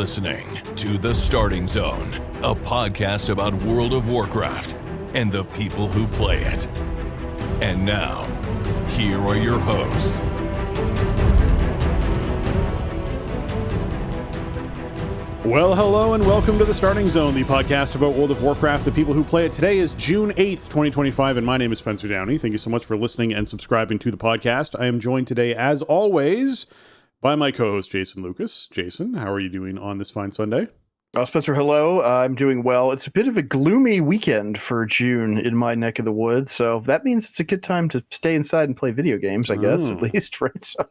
listening to The Starting Zone, a podcast about World of Warcraft and the people who play it. And now, here are your hosts. Well, hello and welcome to The Starting Zone, the podcast about World of Warcraft, the people who play it. Today is June 8th, 2025, and my name is Spencer Downey. Thank you so much for listening and subscribing to the podcast. I am joined today, as always, by my co-host, Jason Lucas. Jason, how are you doing on this fine Sunday? Oh, Spencer, hello. I'm doing well. It's a bit of a gloomy weekend for June in my neck of the woods, so that means it's a good time to stay inside and play video games, I guess, at least, right? So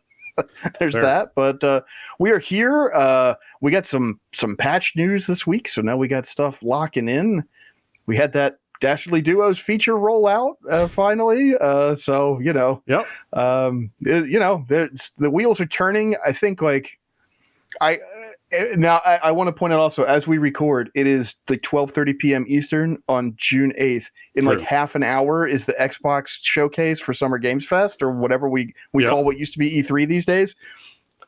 there's Fair. that, but we are here. We got some patch news this week, so now we got stuff locking in. We had that Dastardly Duos feature roll out finally, so Yep. the wheels are turning. I think I want to point out also, as we record, it is like 12:30 p.m. Eastern on June 8th. In True. like half an hour is the Xbox showcase for Summer Games Fest, or whatever we Yep. call what used to be E3 these days.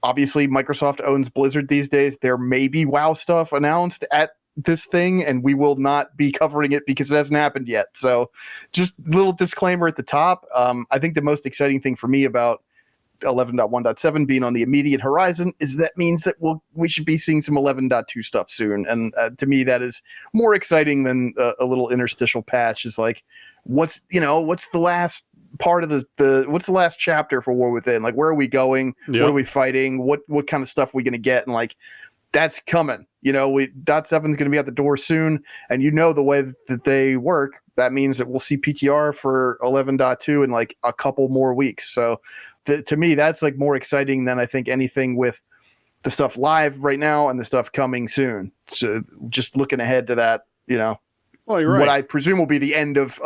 Obviously, Microsoft owns Blizzard these days. There may be WoW stuff announced at this thing, and we will not be covering it because it hasn't happened yet. So just little disclaimer at the top. I think the most exciting thing for me about 11.1.7 being on the immediate horizon is that means that we should be seeing some 11.2 stuff soon, and to me that is more exciting than a little interstitial patch. Is like what's the last part of the what's the last chapter for War Within, like where are we going, Yep. what are we fighting, what kind of stuff are we going to get, and like that's coming. .7 is going to be at the door soon, and the way that they work, that means that we'll see PTR for 11.2 in like a couple more weeks. So to me, that's like more exciting than I think anything with the stuff live right now and the stuff coming soon. So just looking ahead to that, Well, you're right. what I presume will be the end of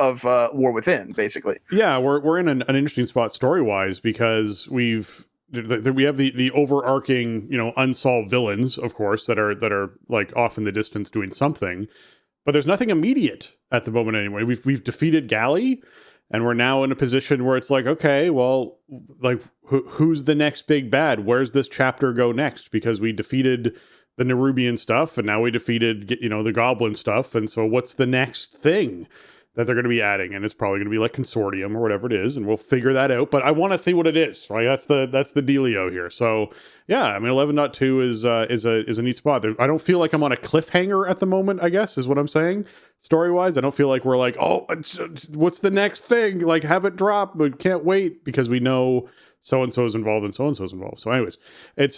War Within, basically. Yeah, we're in an interesting spot story-wise because we have the overarching, unsolved villains, of course, that are like off in the distance doing something, but there's nothing immediate at the moment anyway. We've defeated Galley, and we're now in a position where it's like, okay, well, like who's the next big bad? Where's this chapter go next? Because we defeated the Nerubian stuff, and now we defeated the Goblin stuff, and so what's the next thing that they're going to be adding? And it's probably going to be like Consortium or whatever it is, and we'll figure that out. But I want to see what it is. Right? That's the dealio here. So yeah, I mean, 11.2 is a neat spot. I don't feel like I'm on a cliffhanger at the moment, I guess is what I'm saying. Story wise, I don't feel like we're like, oh, what's the next thing? Like have it drop, but can't wait because we know so and so is involved and so and so is involved. So, anyways, it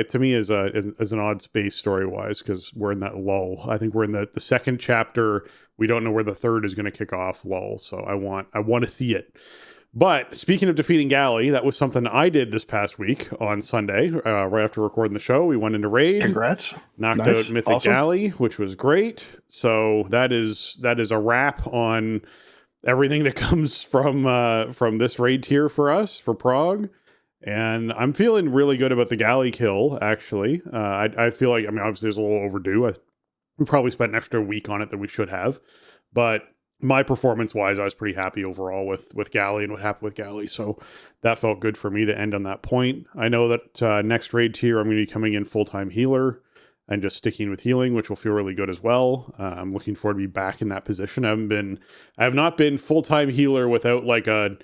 to me is an odd space story wise because we're in that lull. I think we're in the second chapter. We don't know where the third is going to kick off lull. So I want to see it. But speaking of defeating Galley, that was something I did this past week on Sunday, right after recording the show. We went into raid. Congrats. Knocked Nice. out Mythic Awesome. Galley, which was great. So that is a wrap on everything that comes from this raid tier for us, for Prague. And I'm feeling really good about the Galley kill, actually. I feel like, obviously it's a little overdue. We probably spent an extra week on it than we should have. But my performance-wise, I was pretty happy overall with Galley and what happened with Galley. So that felt good for me to end on that point. I know that next raid tier, I'm going to be coming in full-time healer and just sticking with healing, which will feel really good as well. I'm looking forward to be back in that position. I have not been full-time healer without like a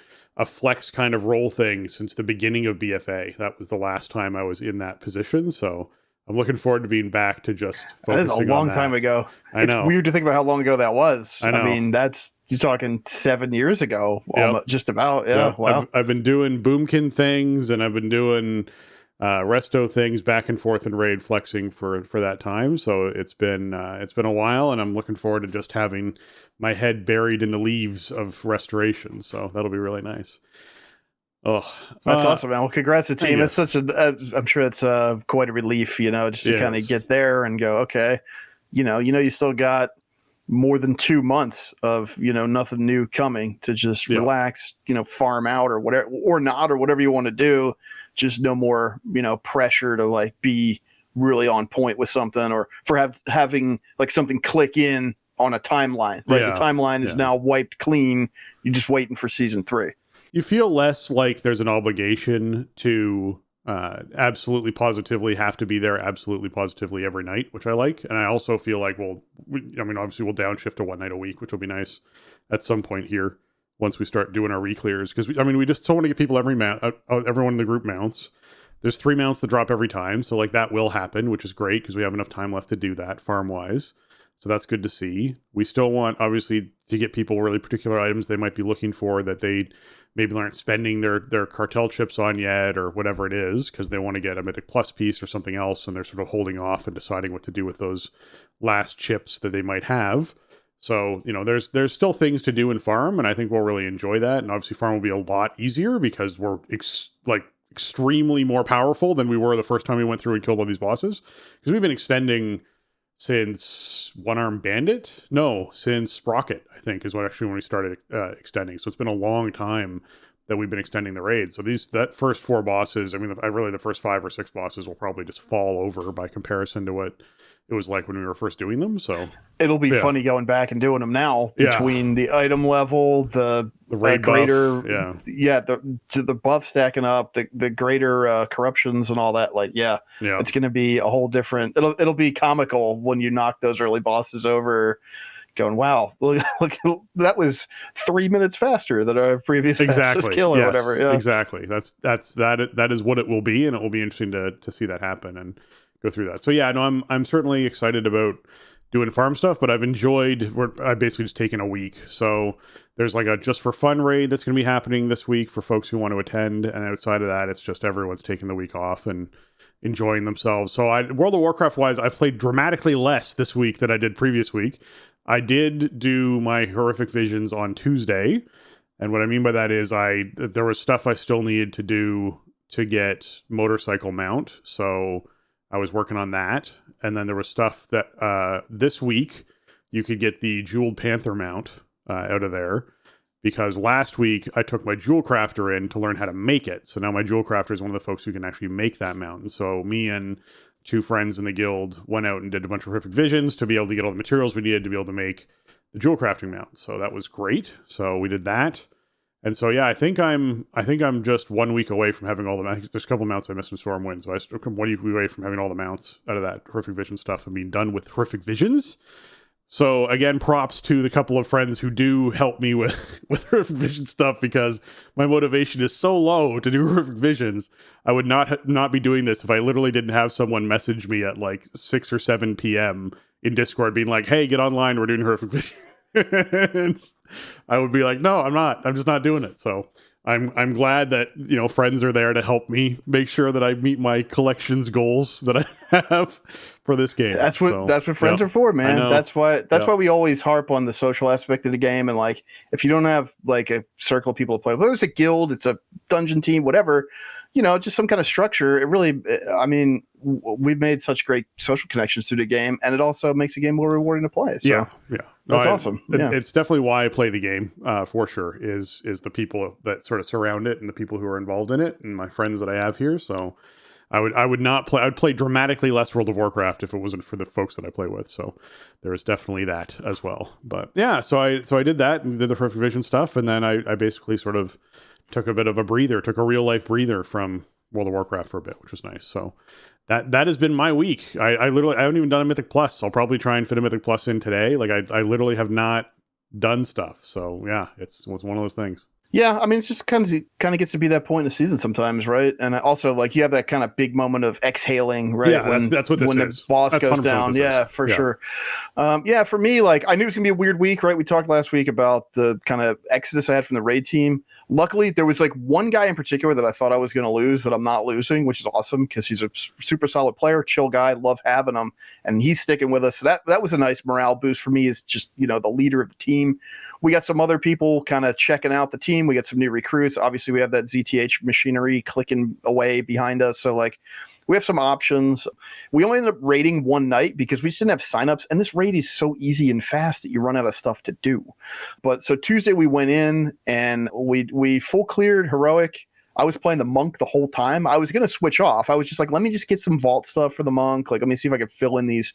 flex kind of role thing since the beginning of BFA. That was the last time I was in that position. So I'm looking forward to being back to just That is focusing a long on that. time ago. I know. It's weird to think about how long ago that was. I know. You're talking 7 years ago, Yep. almost, just about. Yeah, Yep. wow. I've been doing Boomkin things, and I've been doing resto things back and forth in raid flexing for that time. So it's been a while, and I'm looking forward to just having my head buried in the leaves of restoration. So that'll be really nice. Oh, That's awesome, man. Well, congrats to the team. you. It's I'm sure it's quite a relief, just to kind Yes. of get there and go, okay, you still got more than 2 months of, nothing new coming to just Yeah. relax, farm out or whatever, or not, or whatever you want to do. Just no more, pressure to like be really on point with something, or for having like something click in on a timeline, right? Yeah. The timeline is now wiped clean. You're just waiting for season 3. You feel less like there's an obligation to absolutely positively have to be there absolutely positively every night, which I like. And I also feel like, obviously we'll downshift to one night a week, which will be nice at some point here once we start doing our reclears. Because we just don't want to get people everyone in the group mounts. There's 3 mounts that drop every time, so like that will happen, which is great because we have enough time left to do that farm wise. So that's good to see. We still want, obviously, to get people really particular items they might be looking for that they maybe aren't spending their cartel chips on yet or whatever it is, because they want to get a Mythic Plus piece or something else, and they're sort of holding off and deciding what to do with those last chips that they might have. So, there's still things to do in farm, and I think we'll really enjoy that. And obviously farm will be a lot easier because we're extremely more powerful than we were the first time we went through and killed all these bosses. Because we've been extending since One Armed Bandit? No, since Sprocket, I think, is when we started extending. So it's been a long time that we've been extending the raid. So that first 4 bosses, the first 5 or 6 bosses will probably just fall over by comparison to what it was like when we were first doing them. So it'll be funny going back and doing them now between the item level, the raid greater, the buff stacking up, the greater corruptions and all that. It's going to be a whole different. It'll be comical when you knock those early bosses over. Going, wow, look, that was 3 minutes faster than our previous fastest kill or whatever. Yeah. Exactly. That is what it will be, and it will be interesting to see that happen and go through that. So I'm certainly excited about doing farm stuff, but I've basically just taken a week. So there's like a just for fun raid that's going to be happening this week for folks who want to attend, and outside of that, it's just everyone's taking the week off and enjoying themselves. So World of Warcraft wise, I played dramatically less this week than I did previous week. I did do my horrific visions on Tuesday, and what I mean by that is there was stuff I still needed to do to get motorcycle mount, so I was working on that. And then there was stuff that this week you could get the Jeweled Panther mount out of there, because last week I took my Jewel Crafter in to learn how to make it. So now my Jewel Crafter is one of the folks who can actually make that mount. And so me and 2 friends in the guild went out and did a bunch of horrific visions to be able to get all the materials we needed to be able to make the Jewel Crafting mount. So that was great. So we did that. And so, I think I'm just 1 week away from having all the mounts. There's a couple of mounts I missed in Stormwind, so I'm 1 week away from having all the mounts out of that horrific vision stuff and being done with horrific visions. So again, props to the couple of friends who do help me with horrific vision stuff, because my motivation is so low to do horrific visions. I would not be doing this if I literally didn't have someone message me at like 6 or 7 p.m. in Discord being like, "Hey, get online, we're doing horrific vision." I would be like, no, I'm not. I'm just not doing it. So I'm glad that friends are there to help me make sure that I meet my collections goals that I have for this game. That's what friends are for, man. That's why we always harp on the social aspect of the game. And like, if you don't have like a circle of people to play with, whether it's a guild, it's a dungeon team, whatever, just some kind of structure. It really, we've made such great social connections through the game, and it also makes the game more rewarding to play. So. Yeah. That's awesome. It's definitely why I play the game, for sure, is the people that sort of surround it and the people who are involved in it and my friends that I have here. So I would not play. I'd play dramatically less World of Warcraft if it wasn't for the folks that I play with. So there is definitely that as well. But yeah, so I did that and did the Perfect Vision stuff, and then I basically sort of took a bit of a breather, took a real life breather from World of Warcraft for a bit, which was nice. So that has been my week. I haven't even done a Mythic Plus. I'll probably try and fit a Mythic Plus in today. Like I literally have not done stuff. So yeah, it's one of those things. Yeah, it's just kind of gets to be that point in the season sometimes, right? And also, like, you have that kind of big moment of exhaling, right? Yeah, that's what this when is. The boss goes down. Yeah, for sure. For me, like, I knew it was gonna be a weird week, right? We talked last week about the kind of exodus I had from the raid team. Luckily, there was like one guy in particular that I thought I was going to lose that I'm not losing, which is awesome because he's a super solid player, chill guy, love having him, and he's sticking with us. So that was a nice morale boost for me as just the leader of the team. We got some other people kind of checking out the team. We got some new recruits. Obviously, we have that ZTH machinery clicking away behind us. So, like, we have some options. We only ended up raiding one night because we just didn't have signups. And this raid is so easy and fast that you run out of stuff to do. But so Tuesday we went in and we full cleared heroic. I was playing the monk the whole time. I was going to switch off. I was just like, let me just get some vault stuff for the monk. Like, let me see if I can fill in these,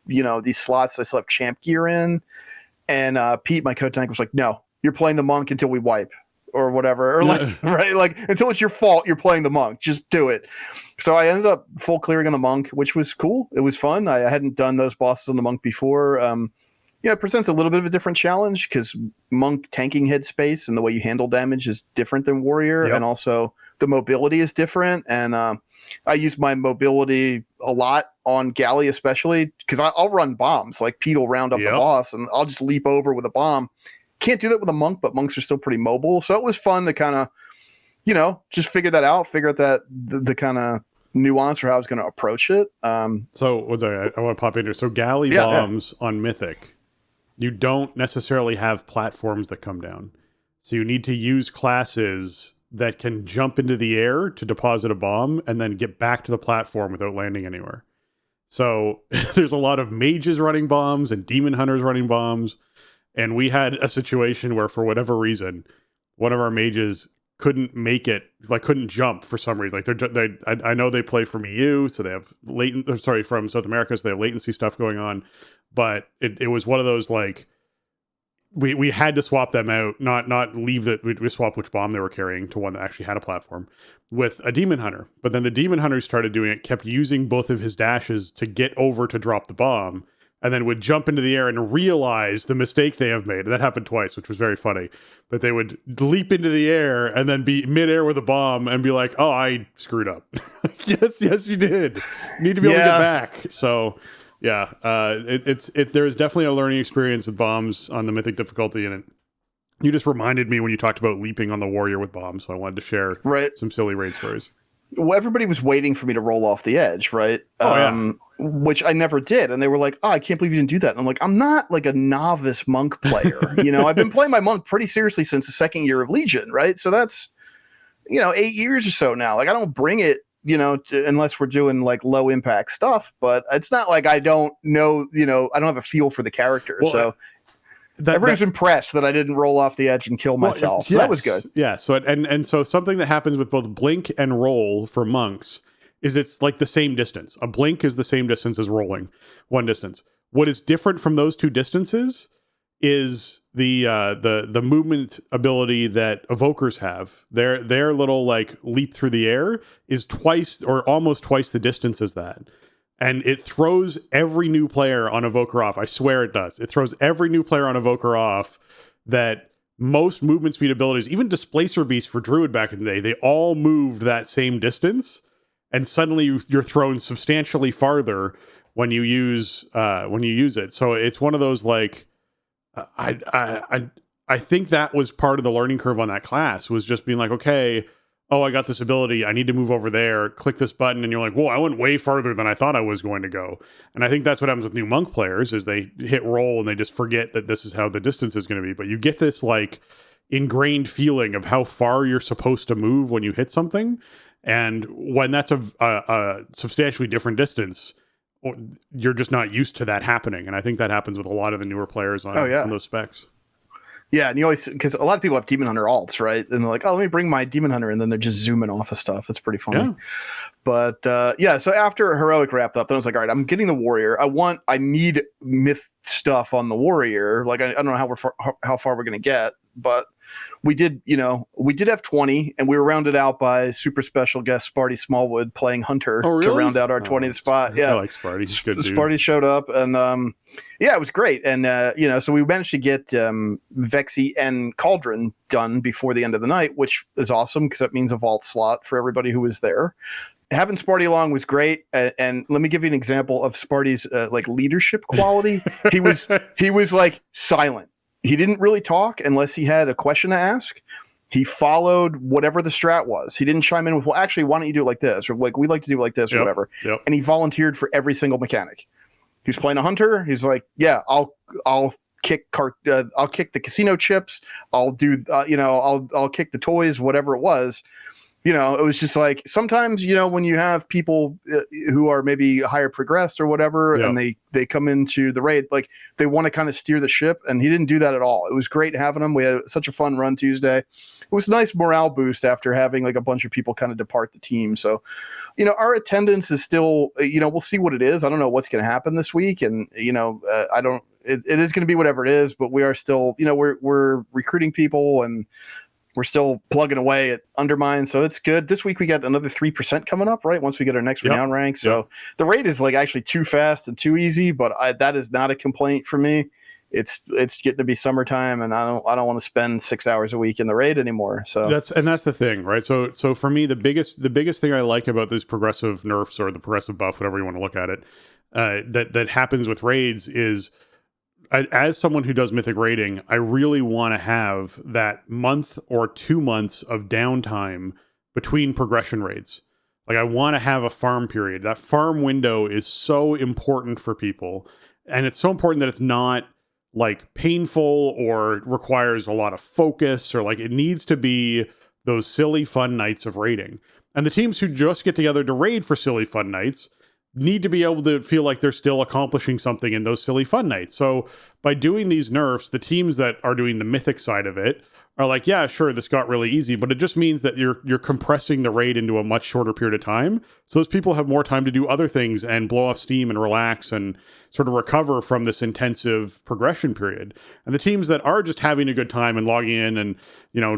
these slots I still have champ gear in. And Pete, my co-tank, was like, no, you're playing the monk until we wipe. or whatever, or like right, like until it's your fault you're playing the monk, just do it. So I ended up full clearing on the monk, which was cool. It was fun. I hadn't done those bosses on the monk before. Yeah, it presents a little bit of a different challenge because monk tanking headspace and the way you handle damage is different than warrior, and also the mobility is different. And I use my mobility a lot on galley, especially because I'll run bombs. Like Pete will round up the boss, and I'll just leap over with a bomb. Can't do that with a monk, but monks are still pretty mobile. So it was fun to kind of, just figure that out, figure out that the kind of nuance for how I was going to approach it. So what's that? I want to pop in here. So galley bombs on Mythic, you don't necessarily have platforms that come down. So you need to use classes that can jump into the air to deposit a bomb and then get back to the platform without landing anywhere. So there's a lot of mages running bombs and demon hunters running bombs. And we had a situation where, for whatever reason, one of our mages couldn't make it, like couldn't jump for some reason. Like I know they play from EU, so they have from South America, so they have latency stuff going on. But it was one of those, like, we had to swap them out, not leave that. We swap which bomb they were carrying to one that actually had a platform with a demon hunter. But then the demon hunter started doing it, kept using both of his dashes to get over to drop the bomb, and then would jump into the air and realize the mistake they have made. And that happened twice, which was very funny. But they would leap into the air and then be midair with a bomb and be like, "Oh, I screwed up." yes, you did. You need to be able to get back. So, yeah, there is definitely a learning experience with bombs on the Mythic difficulty, and you just reminded me when you talked about leaping on the warrior with bombs. So I wanted to share some silly raid stories. Well, everybody was waiting for me to roll off the edge, right? Which I never did. And they were like, "Oh, I can't believe you didn't do that." And I'm like, I'm not like a novice monk player. I've been playing my monk pretty seriously since the second year of Legion, right? So that's, 8 years or so now. Like, I don't bring it, unless we're doing like low impact stuff, but it's not like I don't know, I don't have a feel for the character. Well, so everyone's impressed that I didn't roll off the edge and kill myself. So that was good. Yeah. So and so something that happens with both blink and roll for monks is it's like the same distance. A blink is the same distance as rolling, one distance. What is different from those two distances is the movement ability that evokers have. Their little like leap through the air is twice or almost twice the distance as that. And it throws every new player on Evoker off. I swear it does. It throws every new player on Evoker off that most movement speed abilities, even Displacer Beast for Druid back in the day, they all moved that same distance. And suddenly you're thrown substantially farther when you use it. So it's one of those, like, I think that was part of the learning curve on that class, was just being like, okay, oh, I got this ability, I need to move over there, click this button, and you're like, whoa, I went way farther than I thought I was going to go. And I think that's what happens with new monk players, is they hit roll and they just forget that this is how the distance is going to be. But you get this like ingrained feeling of how far you're supposed to move when you hit something. And when that's a substantially different distance, you're just not used to that happening. And I think that happens with a lot of the newer players on those specs. Yeah, and you always, because a lot of people have Demon Hunter alts, right? And they're like, "Oh, let me bring my Demon Hunter," and then they're just zooming off of stuff. It's pretty funny. Yeah. But so after Heroic wrapped up, then I was like, all right, I'm getting the Warrior. I need myth stuff on the Warrior. Like, I don't know how far we're gonna get, but we did have 20, and we were rounded out by super special guest Sparty Smallwood playing Hunter to round out our 20th spot. Yeah, I like Sparty. He's good dude. Sparty showed up, and it was great. And so we managed to get Vexy and Cauldron done before the end of the night, which is awesome because that means a vault slot for everybody who was there. Having Sparty along was great, and let me give you an example of Sparty's like leadership quality. He was like silent. He didn't really talk unless he had a question to ask. He followed whatever the strat was. He didn't chime in with, "Well, actually, why don't you do it like this?" Or like, "We like to do it like this," or whatever. Yep. And he volunteered for every single mechanic. He was playing a hunter. He's like, "Yeah, I'll kick the casino chips. I'll do I'll kick the toys, whatever it was." It was just like, sometimes, when you have people who are maybe higher progressed or whatever, and they come into the raid, like they want to kind of steer the ship, and he didn't do that at all. It was great having him. We had such a fun run Tuesday. It was a nice morale boost after having like a bunch of people kind of depart the team. So, our attendance is still, we'll see what it is. I don't know what's going to happen this week. And, it is going to be whatever it is, but we are still, we're recruiting people, and we're still plugging away at Undermine, so it's good. This week we got another 3% coming up, right? Once we get our next renown rank. So the raid is like actually too fast and too easy, but that is not a complaint for me. It's getting to be summertime, and I don't want to spend 6 hours a week in the raid anymore. So that's the thing, right? So for me, the biggest thing I like about these progressive nerfs or the progressive buff, whatever you want to look at it, that happens with raids is, as someone who does mythic raiding, I really want to have that month or 2 months of downtime between progression raids. Like, I want to have a farm period. That farm window is so important for people, and it's so important that it's not like painful or requires a lot of focus, or like it needs to be those silly fun nights of raiding. And the teams who just get together to raid for silly fun nights need to be able to feel like they're still accomplishing something in those silly fun nights. So by doing these nerfs, the teams that are doing the mythic side of it are like, yeah, sure, this got really easy, but it just means that you're compressing the raid into a much shorter period of time. So those people have more time to do other things and blow off steam and relax and sort of recover from this intensive progression period. And the teams that are just having a good time and logging in and,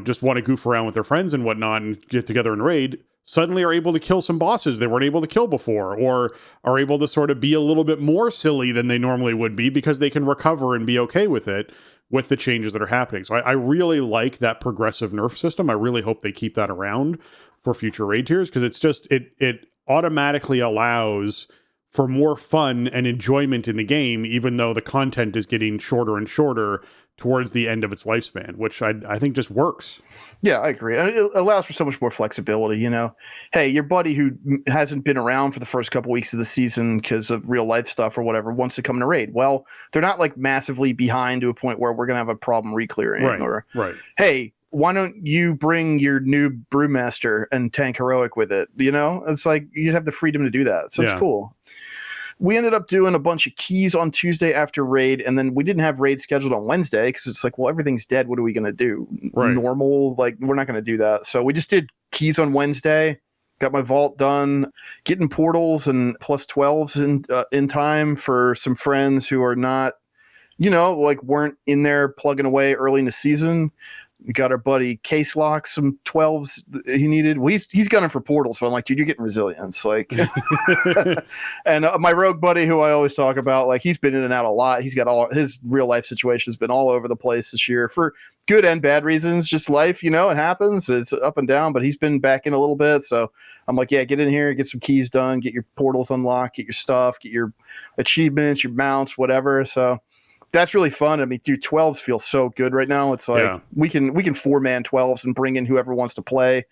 just want to goof around with their friends and whatnot and get together and raid, suddenly are able to kill some bosses they weren't able to kill before, or are able to sort of be a little bit more silly than they normally would be because they can recover and be okay with it, with the changes that are happening. So I really like that progressive nerf system. I really hope they keep that around for future raid tiers, because it's just, it automatically allows for more fun and enjoyment in the game, even though the content is getting shorter and shorter towards the end of its lifespan, which I think just works. Yeah, I agree. And it allows for so much more flexibility, Hey, your buddy who hasn't been around for the first couple weeks of the season because of real life stuff or whatever wants to come to raid. Well, they're not like massively behind to a point where we're going to have a problem re-clearing. Right. Hey, why don't you bring your new brewmaster and tank heroic with it? It's like you have the freedom to do that. So it's cool. We ended up doing a bunch of keys on Tuesday after raid, and then we didn't have raid scheduled on Wednesday because it's like, well, everything's dead. What are we going to do? Right. Normal? Like, we're not going to do that. So we just did keys on Wednesday, got my vault done, getting portals and plus 12s in time for some friends who are not, weren't in there plugging away early in the season. We got our buddy Case Lock some 12s he needed. Well, he's gunning for portals, but I'm like, dude, you're getting resilience. Like, and my rogue buddy, who I always talk about, like, he's been in and out a lot. He's got all his real life situations been all over the place this year for good and bad reasons. Just life, it happens. It's up and down, but he's been back in a little bit. So I'm like, yeah, get in here, get some keys done, get your portals unlocked, get your stuff, get your achievements, your mounts, whatever. So that's really fun. I mean, dude, 12s feel so good right now. It's like we can 4-man 12s and bring in whoever wants to play.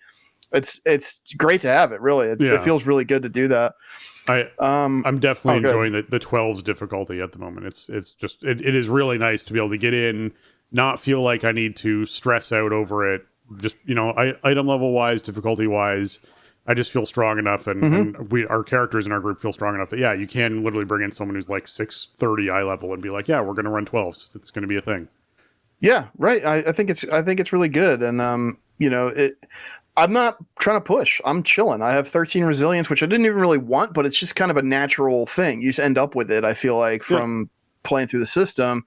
It's great to have it. Really, it feels really good to do that. I'm definitely enjoying the 12s difficulty at the moment. It's just it is really nice to be able to get in, not feel like I need to stress out over it. Just item level wise, difficulty wise, I just feel strong enough, and our characters in our group feel strong enough that you can literally bring in someone who's like 630 eye level and be like, we're going to run 12s. It's going to be a thing. Yeah, right. I think it's really good, and I'm not trying to push. I'm chilling. I have 13 resilience, which I didn't even really want, but it's just kind of a natural thing. You just end up with it. I feel like from playing through the system.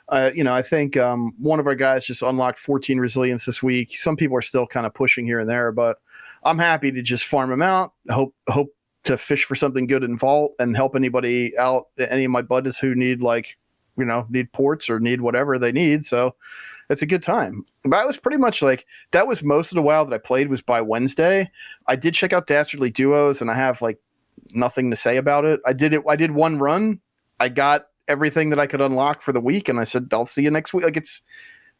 I think one of our guys just unlocked 14 resilience this week. Some people are still kind of pushing here and there, but I'm happy to just farm them out. Hope to fish for something good in vault and help anybody out. Any of my buddies who need need ports or need whatever they need. So it's a good time. But I was pretty much like, that was most of the WoW that I played was by Wednesday. I did check out Dastardly Duos, and I have like nothing to say about it. I did one run. I got everything that I could unlock for the week, and I said, I'll see you next week. Like, it's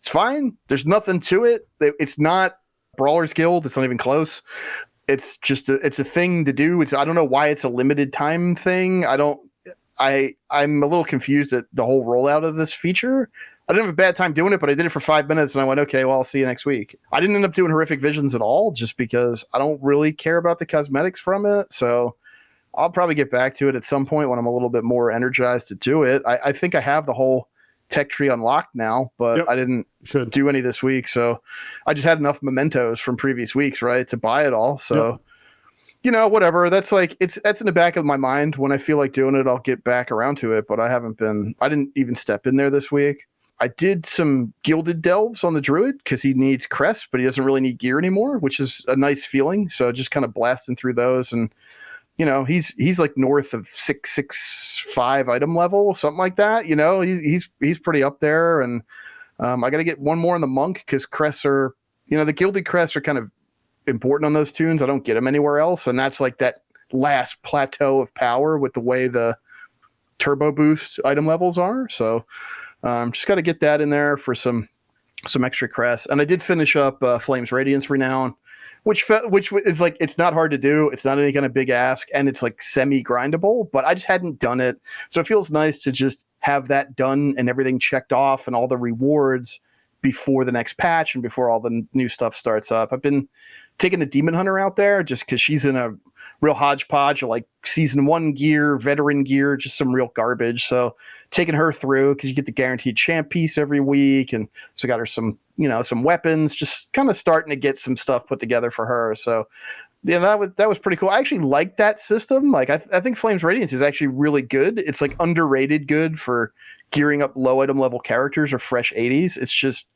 fine. There's nothing to it. It's not Brawlers Guild. It's not even close. It's just it's a thing to do. I don't know why it's a limited time thing. I'm a little confused at the whole rollout of this feature. I didn't have a bad time doing it, but I did it for 5 minutes and I went, okay, well, I'll see you next week. I didn't end up doing horrific visions at all, just because I don't really care about the cosmetics from it. So I'll probably get back to it at some point when I'm a little bit more energized to do it. I think I have the whole tech tree unlocked now, but I didn't do any this week. So I just had enough mementos from previous weeks, right, to buy it all. So, whatever. That's in the back of my mind. When I feel like doing it, I'll get back around to it. But I didn't even step in there this week. I did some Gilded Delves on the Druid because he needs Crest, but he doesn't really need gear anymore, which is a nice feeling. So just kind of blasting through those, and he's like north of 665 item level, something like that. He's pretty up there, and I got to get one more in the Monk because Crests are, the Gilded Crests are kind of important on those tunes. I don't get them anywhere else, and that's like that last plateau of power with the way the turbo boost item levels are. So just got to get that in there for some extra Crests. And I did finish up Flames Radiance Renown, which is like, it's not hard to do. It's not any kind of big ask, and it's like semi-grindable, but I just hadn't done it. So it feels nice to just have that done and everything checked off and all the rewards before the next patch and before all the new stuff starts up. I've been taking the Demon Hunter out there just because she's in a real hodgepodge of like season 1 gear, veteran gear, just some real garbage. So taking her through, because you get the guaranteed champ piece every week, and so got her some weapons, just kind of starting to get some stuff put together for her. So that was pretty cool. I actually like that system. Like I think Flames Radiance is actually really good. It's like underrated good for gearing up low item level characters or fresh 80s. It's just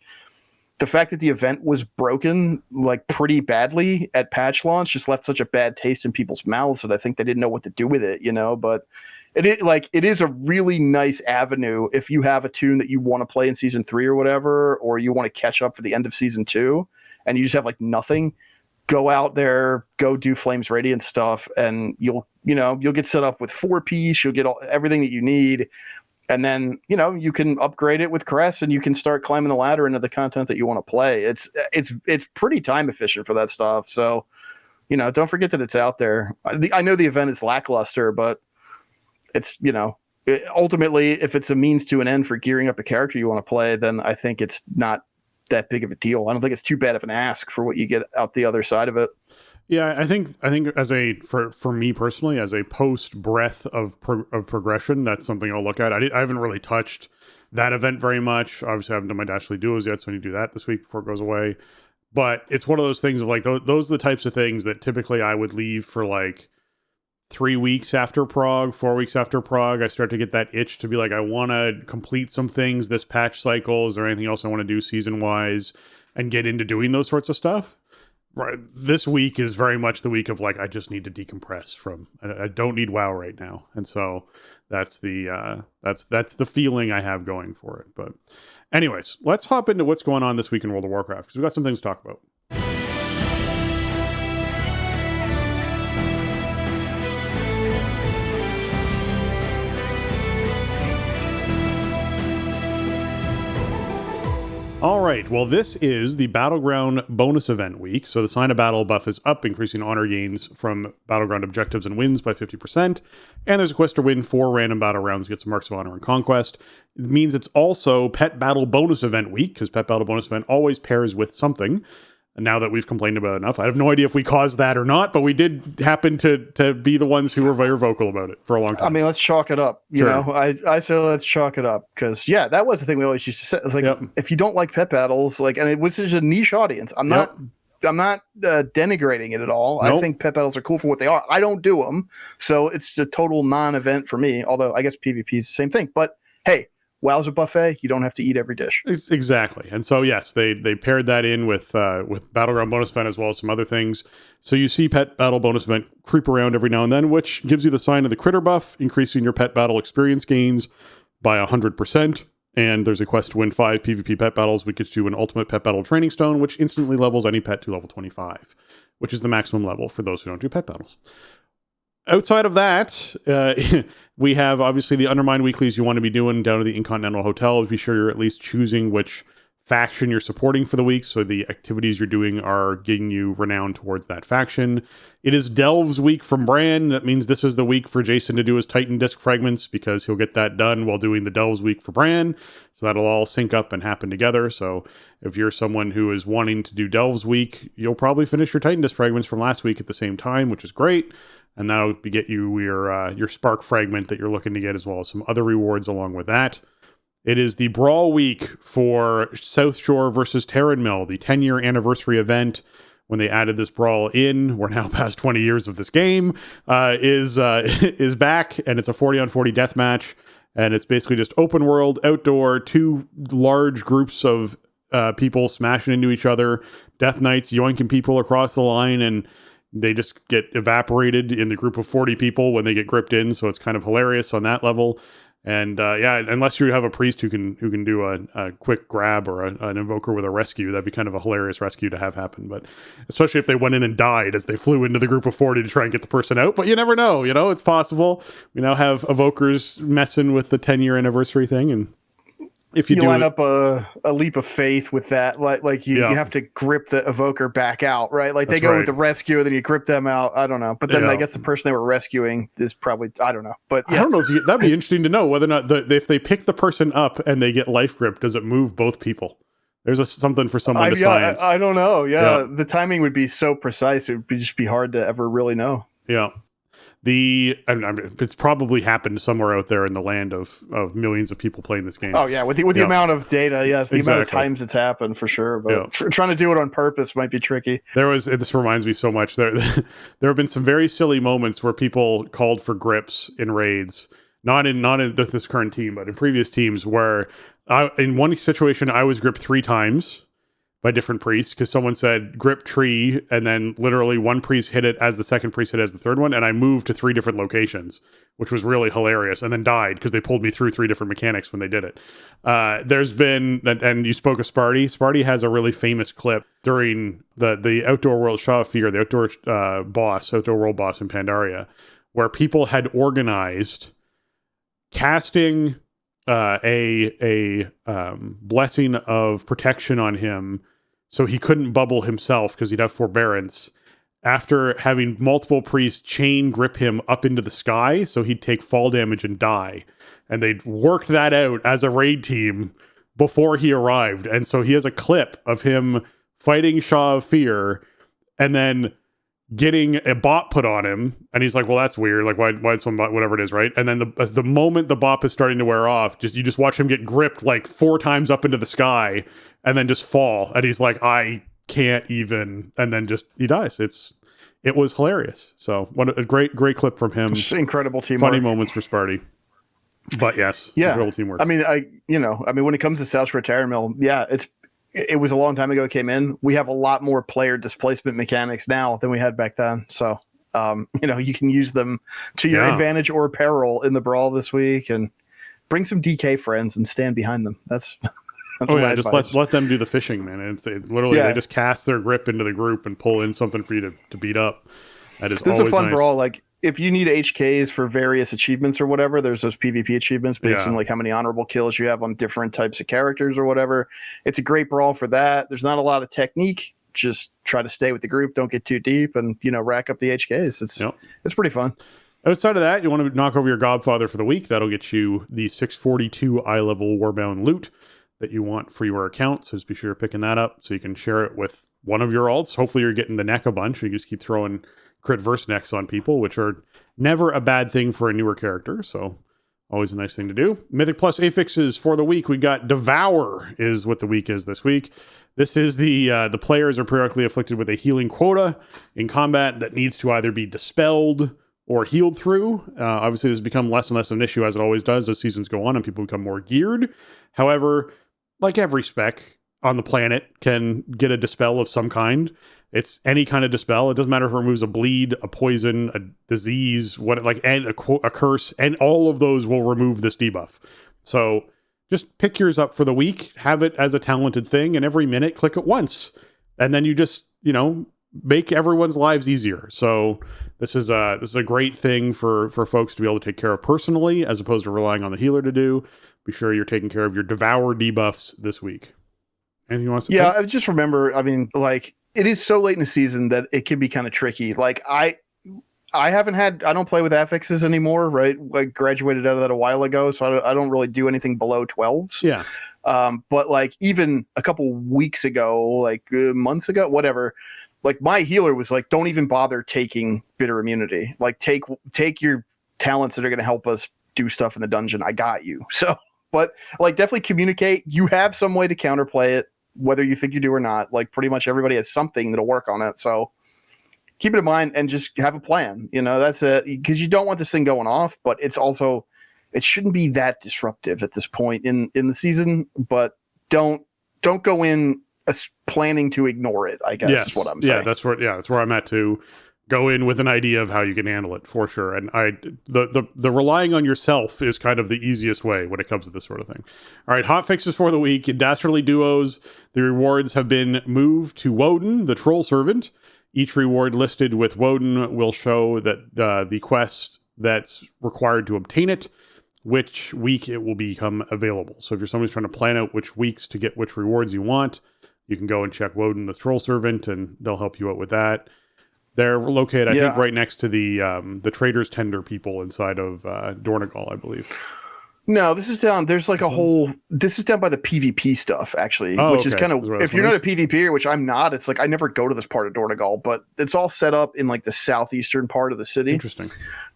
the fact that the event was broken like pretty badly at patch launch just left such a bad taste in people's mouths that I think they didn't know what to do with it, but it is a really nice avenue if you have a tune that you want to play in season 3 or whatever, or you want to catch up for the end of season 2 and you just have like nothing. Go out there, go do Flames Radiant stuff, and you'll get set up with 4-piece, you'll get everything that you need. And then, you can upgrade it with Crest and you can start climbing the ladder into the content that you want to play. It's pretty time efficient for that stuff. So, don't forget that it's out there. I know the event is lackluster, but it's, ultimately, if it's a means to an end for gearing up a character you want to play, then I think it's not that big of a deal. I don't think it's too bad of an ask for what you get out the other side of it. Yeah, I think as for me personally, as a post breadth of progression, that's something I'll look at. I haven't really touched that event very much. Obviously, I haven't done my Dastardly Duos yet, so I need to do that this week before it goes away. But it's one of those things of like, those are the types of things that typically I would leave for like 3 weeks after Prague, 4 weeks after Prague. I start to get that itch to be like, I want to complete some things this patch cycle. Is there anything else I want to do season-wise? And get into doing those sorts of stuff. Right. This week is very much the week of like, I just need to decompress I don't need WoW right now. And so that's the feeling I have going for it. But anyways, let's hop into what's going on this week in World of Warcraft, because we've got some things to talk about. All right, well, this is the Battleground bonus event week. So the Sign of Battle buff is up, increasing honor gains from Battleground objectives and wins by 50%. And there's a quest to win 4 random battle rounds to get some marks of honor and conquest. It means it's also Pet Battle bonus event week, because Pet Battle bonus event always pairs with something. And now that we've complained about it enough, I have no idea if we caused that or not, but we did happen to be the ones who were very vocal about it for a long time. I mean, let's chalk it up. You know, I say let's chalk it up, because that was the thing we always used to say. It's like, if you don't like pet battles, like, and it was just a niche audience. I'm not denigrating it at all. I think pet battles are cool for what they are. I don't do them, so it's a total non-event for me. Although I guess PvP is the same thing. But hey, WoW's a buffet. You don't have to eat every dish. Exactly. And so, yes, they paired that in with Battleground bonus event as well as some other things. So you see Pet Battle bonus event creep around every now and then, which gives you the Sign of the Critter buff, increasing your Pet Battle experience gains by 100%. And there's a quest to win 5 PvP pet battles, which gets you an ultimate pet battle training stone, which instantly levels any pet to level 25, which is the maximum level for those who don't do pet battles. Outside of that, we have obviously the Undermine weeklies you want to be doing down at the Incontinental Hotel. Be sure you're at least choosing which faction you're supporting for the week, so the activities you're doing are getting you renowned towards that faction. It is Delves week from Bran. That means this is the week for Jason to do his Titan Disc fragments, because he'll get that done while doing the Delves week for Bran. So that'll all sync up and happen together. So if you're someone who is wanting to do Delves week, you'll probably finish your Titan Disc fragments from last week at the same time, which is great. And that'll get you your Spark fragment that you're looking to get, as well as some other rewards along with that. It is the Brawl week for South Shore versus Terran Mill, the 10-year anniversary event. When they added this Brawl in, we're now past 20 years of this game, is back, and it's a 40-on-40 deathmatch. And it's basically just open world, outdoor, two large groups of people smashing into each other, death knights yoinking people across the line, and they just get evaporated in the group of 40 people when they get gripped in. So it's kind of hilarious on that level. And unless you have a priest who can do a quick grab or an invoker with a rescue, that'd be kind of a hilarious rescue to have happen. But especially if they went in and died as they flew into the group of 40 to try and get the person out. But you never know, it's possible. We now have evokers messing with the 10-year anniversary thing, and if you line up a leap of faith with that, you have to grip the evoker back out, right? Like they go with the rescue, then you grip them out. I don't know, but then I guess the person they were rescuing is probably, I don't know, but I don't know if that'd be interesting to know whether or not if they pick the person up and they get life grip, does it move both people? There's something for someone to science. I don't know. Yeah, the timing would be so precise; it would just be hard to ever really know. Yeah. It's probably happened somewhere out there in the land of millions of people playing this game. Oh yeah, with the amount of data, yes, the amount of times it's happened for sure. But trying to do it on purpose might be tricky. This reminds me so much. There have been some very silly moments where people called for grips in raids, not in this current team, but in previous teams, where in one situation I was gripped 3 times by different priests because someone said grip tree, and then literally one priest hit it as the second priest hit it as the third one, and I moved to 3 different locations, which was really hilarious, and then died because they pulled me through 3 different mechanics when they did it. There's been, and you spoke of Sparty. Sparty has a really famous clip during the Outdoor World Shaw of Fear, the outdoor world boss in Pandaria, where people had organized casting a blessing of protection on him so he couldn't bubble himself because he'd have forbearance, after having multiple priests chain grip him up into the sky so he'd take fall damage and die. And they'd worked that out as a raid team before he arrived. And so he has a clip of him fighting Shaw of Fear and then getting a bot put on him, and he's like, well, that's weird, like why some bot, whatever it is, right? And then as the moment the bot is starting to wear off, you just watch him get gripped like 4 times up into the sky and then just fall, and he's like, I can't even, and then just he dies. It was hilarious. So what a great clip from him. Just incredible teamwork. Funny moments for Sparty. But yes, incredible teamwork. I mean, when it comes to South Shore Tire Mill, it was a long time ago it came in. We have a lot more player displacement mechanics now than we had back then. So, you can use them to your advantage or peril in the brawl this week, and bring some DK friends and stand behind them. That's just let them do the fishing, man. They just cast their grip into the group and pull in something for you to beat up. This is a fun brawl. Like, if you need HKs for various achievements or whatever, there's those PvP achievements based on like how many honorable kills you have on different types of characters or whatever. It's a great brawl for that. There's not a lot of technique. Just try to stay with the group. Don't get too deep, and rack up the HKs. It's pretty fun. Outside of that, you want to knock over your Godfather for the week. That'll get you the 642 eye level Warbound loot that you want for your account. So just be sure you're picking that up so you can share it with one of your alts. Hopefully you're getting the neck a bunch. You just keep throwing crit verse necks on people, which are never a bad thing for a newer character. So always a nice thing to do. Mythic Plus affixes for the week. We got Devour is what the week is this week. This is the players are periodically afflicted with a healing quota in combat that needs to either be dispelled or healed through. Obviously, this has become less and less of an issue as it always does as seasons go on and people become more geared. However, like every spec on the planet can get a dispel of some kind. It's any kind of dispel. It doesn't matter if it removes a bleed, a poison, a disease, and a curse, and all of those will remove this debuff. So just pick yours up for the week, have it as a talented thing, and every minute click it once. And then you just, make everyone's lives easier. So this is a great thing for folks to be able to take care of personally, as opposed to relying on the healer to do. Be sure you're taking care of your Devour debuffs this week. Anything you want to say? Yeah, I just remember, it is so late in the season that it can be kind of tricky. Like I don't play with affixes anymore, right? I graduated out of that a while ago, so I don't really do anything below 12s. Yeah. But like even a couple weeks ago, months ago, whatever, like my healer was like, don't even bother taking bitter immunity. Like take your talents that are going to help us do stuff in the dungeon. I got you. So, but definitely communicate. You have some way to counterplay it, whether you think you do or not. Like pretty much everybody has something that'll work on it. So keep it in mind and just have a plan. That's it, because you don't want this thing going off, but it's also it shouldn't be that disruptive at this point in the season. But don't go in planning to ignore it, I guess is what I'm saying. That's where I'm at too. Go in with an idea of how you can handle it for sure. And the relying on yourself is kind of the easiest way when it comes to this sort of thing. All right, hot fixes for the week. In Dastardly Duos, the rewards have been moved to Woden, the troll servant. Each reward listed with Woden will show that the quest that's required to obtain it, which week it will become available. So if you're somebody's trying to plan out which weeks to get which rewards you want, you can go and check Woden, the troll servant, and they'll help you out with that. They're located, I think, right next to the Trader's Tender people inside of Dornegal, I believe. No, this is down. There's like a whole. This is down by the PvP stuff, actually, which is kind of. If you're not a PvPer, which I'm not, it's like I never go to this part of Dornegal, but it's all set up in like the southeastern part of the city. Interesting.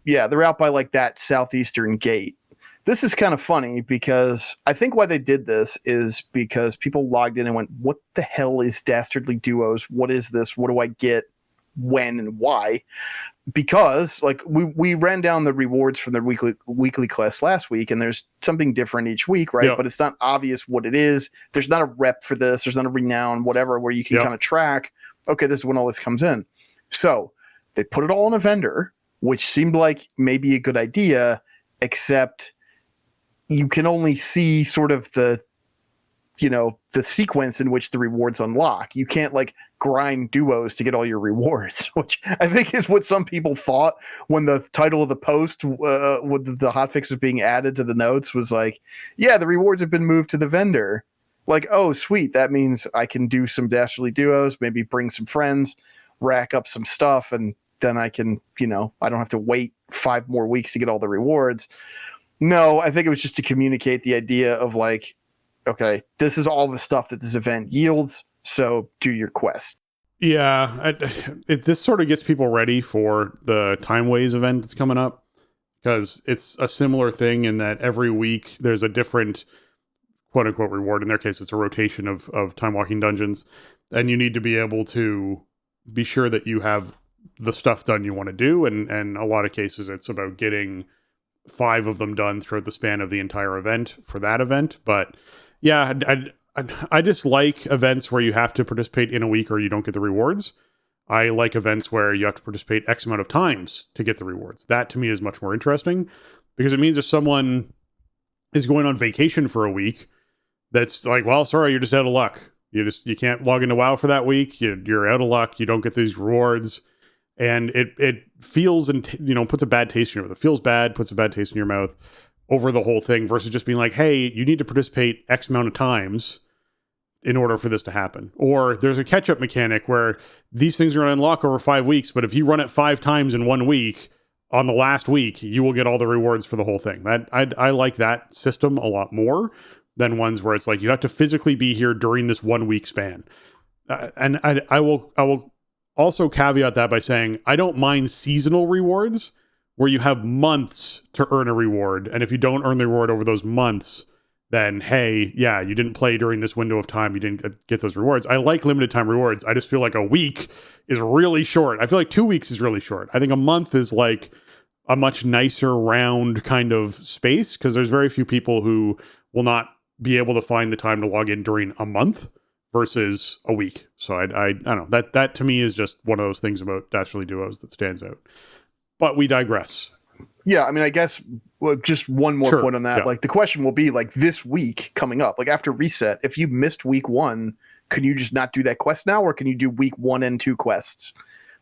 Yeah, they're out by like that southeastern gate. This is kind of funny because I think why they did this is because people logged in and went, "What the hell is Dastardly Duos? What is this? What do I get? When and why?" Because like we ran down the rewards from the weekly quest last week, and there's something different each week, right? Yep. But it's not obvious what it is. There's not a rep for this. There's not a renown, whatever, where you can kind of track, okay, this is when all this comes in. So they put it all in a vendor, which seemed like maybe a good idea, except you can only see sort of the sequence in which the rewards unlock. You can't like grind duos to get all your rewards, which I think is what some people thought when the title of the post with the hotfixes being added to the notes was like, yeah, the rewards have been moved to the vendor. Like, oh, sweet. That means I can do some Dastardly Duos, maybe bring some friends, rack up some stuff, and then I can, I don't have to wait 5 more weeks to get all the rewards. No, I think it was just to communicate the idea of like, okay, this is all the stuff that this event yields, so do your quest. Yeah, this sort of gets people ready for the Time Ways event that's coming up, because it's a similar thing in that every week there's a different quote-unquote reward. In their case, it's a rotation of Time Walking dungeons, and you need to be able to be sure that you have the stuff done you want to do, and a lot of cases it's about getting 5 of them done throughout the span of the entire event for that event, but yeah, I just like events where you have to participate in a week or you don't get the rewards. I like events where you have to participate X amount of times to get the rewards. That to me is much more interesting, because it means if someone is going on vacation for a week, that's like, well, sorry, you're just out of luck. You can't log into WoW for that week. You're out of luck. You don't get these rewards. And it feels and puts a bad taste in your mouth. It feels bad, puts a bad taste in your mouth over the whole thing, versus just being like, hey, you need to participate X amount of times in order for this to happen. Or there's a catch-up mechanic where these things are going to unlock over 5 weeks, but if you run it 5 times in 1 week, on the last week, you will get all the rewards for the whole thing. I like that system a lot more than ones where it's like, you have to physically be here during this 1 week span. And I will also caveat that by saying, I don't mind seasonal rewards, where you have months to earn a reward, and if you don't earn the reward over those months, then hey, yeah, you didn't play during this window of time, you didn't get those rewards. I like limited time rewards. I just feel like a week is really short. I feel like 2 weeks is really short. I think a month is like a much nicer round kind of space, because there's very few people who will not be able to find the time to log in during a month versus a week. So I don't know, that to me is just one of those things about Dastardly Duos that stands out. But we digress. Yeah, I mean, I guess just one more point on that. Yeah. Like, the question will be, like, this week coming up, like, after reset, if you missed week 1, can you just not do that quest now, or can you do week 1 and 2 quests?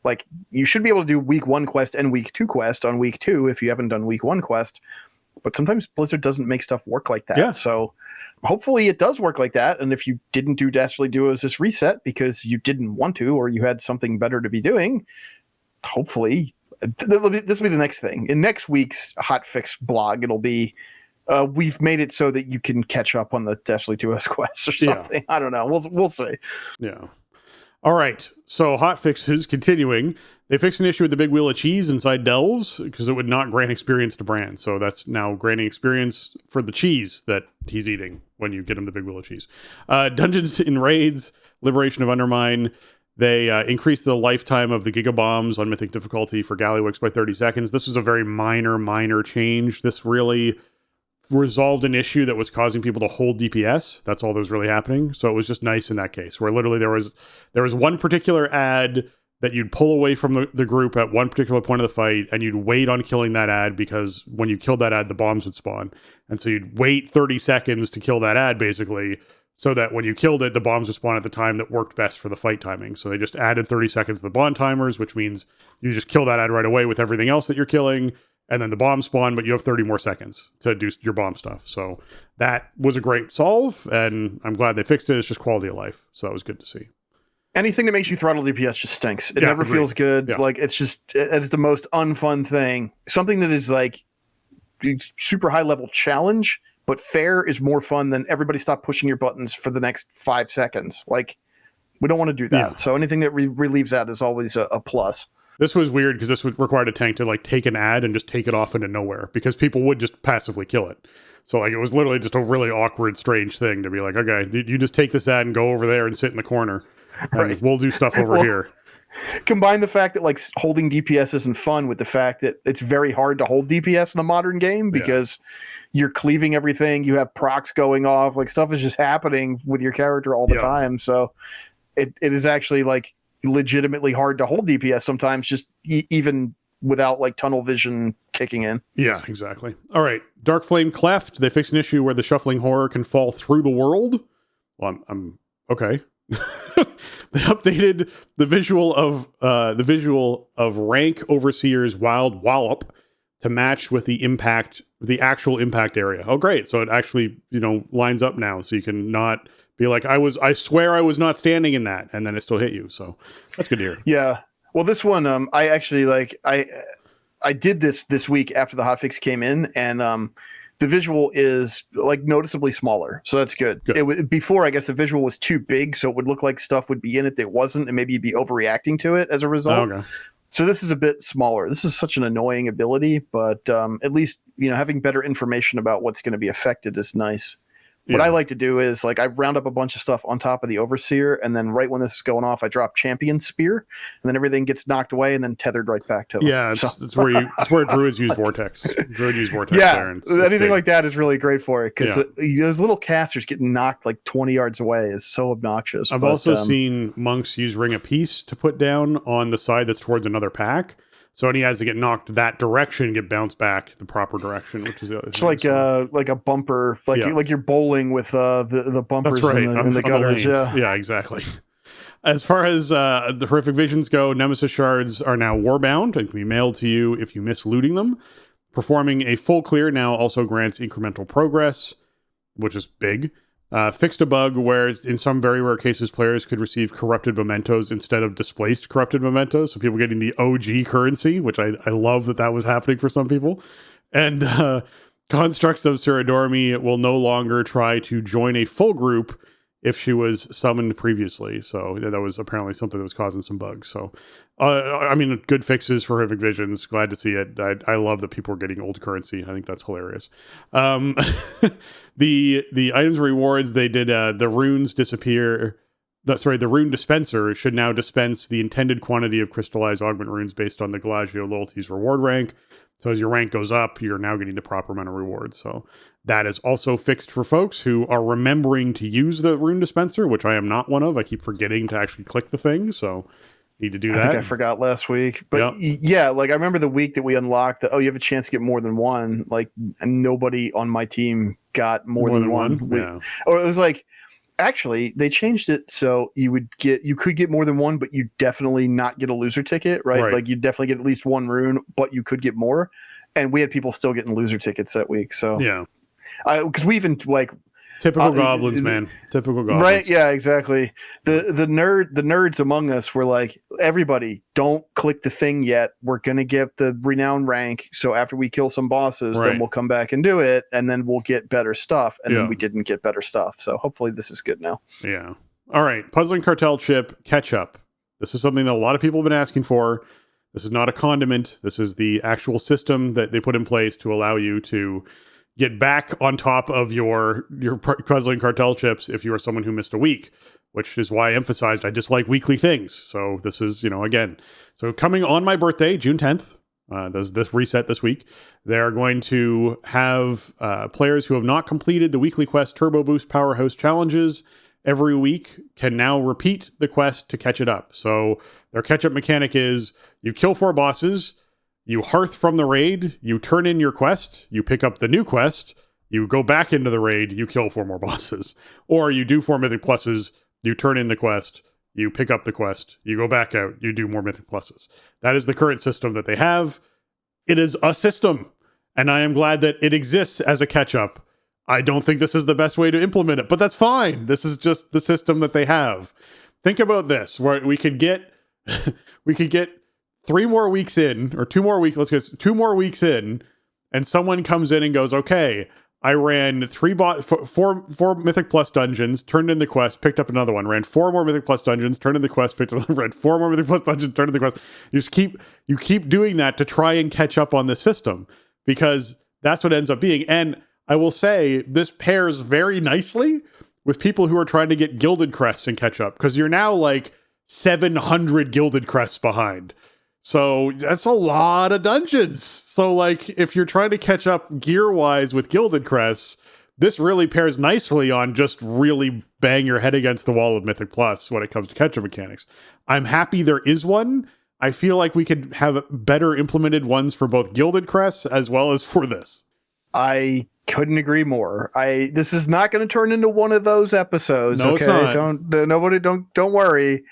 Like, you should be able to do week 1 quest and week 2 quest on week 2 if you haven't done week 1 quest. But sometimes Blizzard doesn't make stuff work like that. Yeah. So hopefully it does work like that. And if you didn't do Dastardly Duos this reset because you didn't want to, or you had something better to be doing, hopefully this will be the next thing. In next week's hotfix blog, it'll be we've made it so that you can catch up on the Dastardly Duos quests or something. Yeah. I don't know. We'll see. Yeah. All right. So hotfixes continuing. They fixed an issue with the big wheel of cheese inside Delves because it would not grant experience to Bran. So that's now granting experience for the cheese that he's eating when you get him the big wheel of cheese. Dungeons in raids, Liberation of Undermine. They increased the lifetime of the gigabombs on mythic difficulty for Gallywix by 30 seconds. This was a very minor change. This really resolved an issue that was causing people to hold DPS. That's all that was really happening. So it was just nice in that case, where literally there was one particular ad that you'd pull away from the group at one particular point of the fight, and you'd wait on killing that ad, because when you killed that ad, the bombs would spawn. And so you'd wait 30 seconds to kill that ad, basically, so that when you killed it, the bombs would spawn at the time that worked best for the fight timing. So they just added 30 seconds to the bomb timers, which means you just kill that ad right away with everything else that you're killing, and then the bombs spawn, but you have 30 more seconds to do your bomb stuff. So that was a great solve, and I'm glad they fixed it. It's just quality of life. So that was good to see. Anything that makes you throttle DPS just stinks. It never feels good. Yeah. Like, it's the most unfun thing. Something that is like super high level challenge, but fair is more fun than everybody stop pushing your buttons for the next 5 seconds. Like, we don't want to do that. Yeah. So anything that relieves that is always a plus. This was weird because this would require a tank to like take an ad and just take it off into nowhere, because people would just passively kill it. So like, it was literally just a really awkward, strange thing to be like, okay, you just take this ad and go over there and sit in the corner. Right. We'll do stuff over here. Combine the fact that like holding DPS isn't fun with the fact that it's very hard to hold DPS in the modern game, because you're cleaving everything, you have procs going off, like stuff is just happening with your character all the time. So it is actually like legitimately hard to hold DPS sometimes, just even without like tunnel vision kicking in. Yeah, exactly. All right, Dark Flame Cleft. They fixed an issue where the shuffling horror can fall through the world. Well, I'm okay. They updated the visual of rank Overseer's Wild Wallop to match with the actual impact area. Oh, great! So it actually lines up now, so you can not be like, I swear I was not standing in that, and then it still hit you. So that's good to hear. Yeah. Well, this one, I actually I did this week after the hotfix came in, and the visual is like noticeably smaller, so that's good. Before, I guess the visual was too big, so it would look like stuff would be in it that wasn't, and maybe you'd be overreacting to it as a result. Okay. So this is a bit smaller. This is such an annoying ability, but at least having better information about what's going to be affected is nice. What I like to do is I round up a bunch of stuff on top of the Overseer, and then right when this is going off, I drop Champion Spear, and then everything gets knocked away and then tethered right back to them. Yeah, it's where Druids use Vortex. Druids use Vortex there. And anything like that is really great for it, because those little casters getting knocked like 20 yards away is so obnoxious. I've also seen monks use Ring of Peace to put down on the side that's towards another pack. So when he has to get knocked that direction, get bounced back the proper direction, which is the other thing. It's like a bumper, like you're bowling with the bumpers. That's right, in the gutters. Yeah, exactly. As far as the horrific visions go, Nemesis shards are now warbound and can be mailed to you if you miss looting them. Performing a full clear now also grants incremental progress, which is big. Fixed a bug where in some very rare cases players could receive corrupted mementos instead of displaced corrupted mementos, so people getting the OG currency, which I love that was happening for some people. And constructs of Siradormi will no longer try to join a full group if she was summoned previously. So that was apparently something that was causing some bugs. So good fixes for horrific visions. Glad to see it. I love that people are getting old currency. I think that's hilarious. The items rewards, they did the runes disappear. The rune dispenser should now dispense the intended quantity of crystallized augment runes based on the Galagio loyalties reward rank. So as your rank goes up, you're now getting the proper amount of rewards. So that is also fixed for folks who are remembering to use the rune dispenser, which I am not one of. I keep forgetting to actually click the thing, so need to do that. I think I forgot last week. But I remember the week that we unlocked you have a chance to get more than one. And nobody on my team got more than one. Or it was actually, they changed it so you could get more than one, but you definitely not get a loser ticket, right? Like you definitely get at least one rune, but you could get more. And we had people still getting loser tickets that week. So because we even typical goblins, man. Typical goblins. Right? Yeah, exactly. The nerds among us were like, everybody, don't click the thing yet. We're gonna get the renown rank. So after we kill some bosses, then we'll come back and do it, and then we'll get better stuff. And then we didn't get better stuff. So hopefully this is good now. Yeah. All right. Puzzling Cartel chip catch up. This is something that a lot of people have been asking for. This is not a condiment. This is the actual system that they put in place to allow you to get back on top of your puzzling cartel chips if you are someone who missed a week, which is why I emphasized I dislike weekly things. So this is, again, so coming on my birthday, June 10th, this reset this week. They're going to have players who have not completed the weekly quest Turbo Boost Powerhouse challenges every week can now repeat the quest to catch it up. So their catch-up mechanic is you kill 4 bosses, you hearth from the raid, you turn in your quest, you pick up the new quest, you go back into the raid, you kill 4 more bosses. Or you do 4 Mythic Pluses, you turn in the quest, you pick up the quest, you go back out, you do more Mythic Pluses. That is the current system that they have. It is a system, and I am glad that it exists as a catch-up. I don't think this is the best way to implement it, but that's fine. This is just the system that they have. Think about this, where we could get 3 more weeks in, or 2 more weeks, let's get 2 more weeks in, and someone comes in and goes, okay, I ran 4 Mythic Plus dungeons, turned in the quest, picked up another one, ran 4 more Mythic Plus dungeons, turned in the quest, picked up, ran 4 more Mythic Plus dungeons, turned in the quest. You keep doing that to try and catch up on the system, because that's what ends up being. And I will say, this pairs very nicely with people who are trying to get Gilded Crests and catch up, because you're now like 700 Gilded Crests behind. So that's a lot of dungeons. So like, if you're trying to catch up gear-wise with Gilded Crests, this really pairs nicely on just really bang your head against the wall of Mythic Plus when it comes to catch-up mechanics. I'm happy there is one. I feel like we could have better implemented ones for both Gilded Crests as well as for this. I couldn't agree more. This is not going to turn into one of those episodes. No, okay? It's not. Don't worry.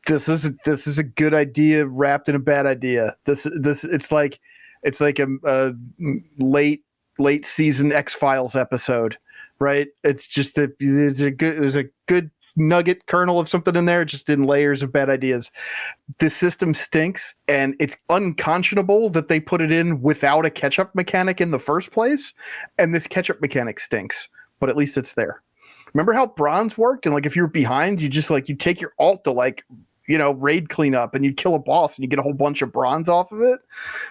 This is a good idea wrapped in a bad idea. It's like a late season X-Files episode, right? It's just that there's a good nugget kernel of something in there, just in layers of bad ideas. This system stinks, and it's unconscionable that they put it in without a catch-up mechanic in the first place. And this catch-up mechanic stinks, but at least it's there. Remember how bronze worked? And like, if you're behind, you just like, you take your alt to like, raid cleanup, and you kill a boss and you get a whole bunch of bronze off of it.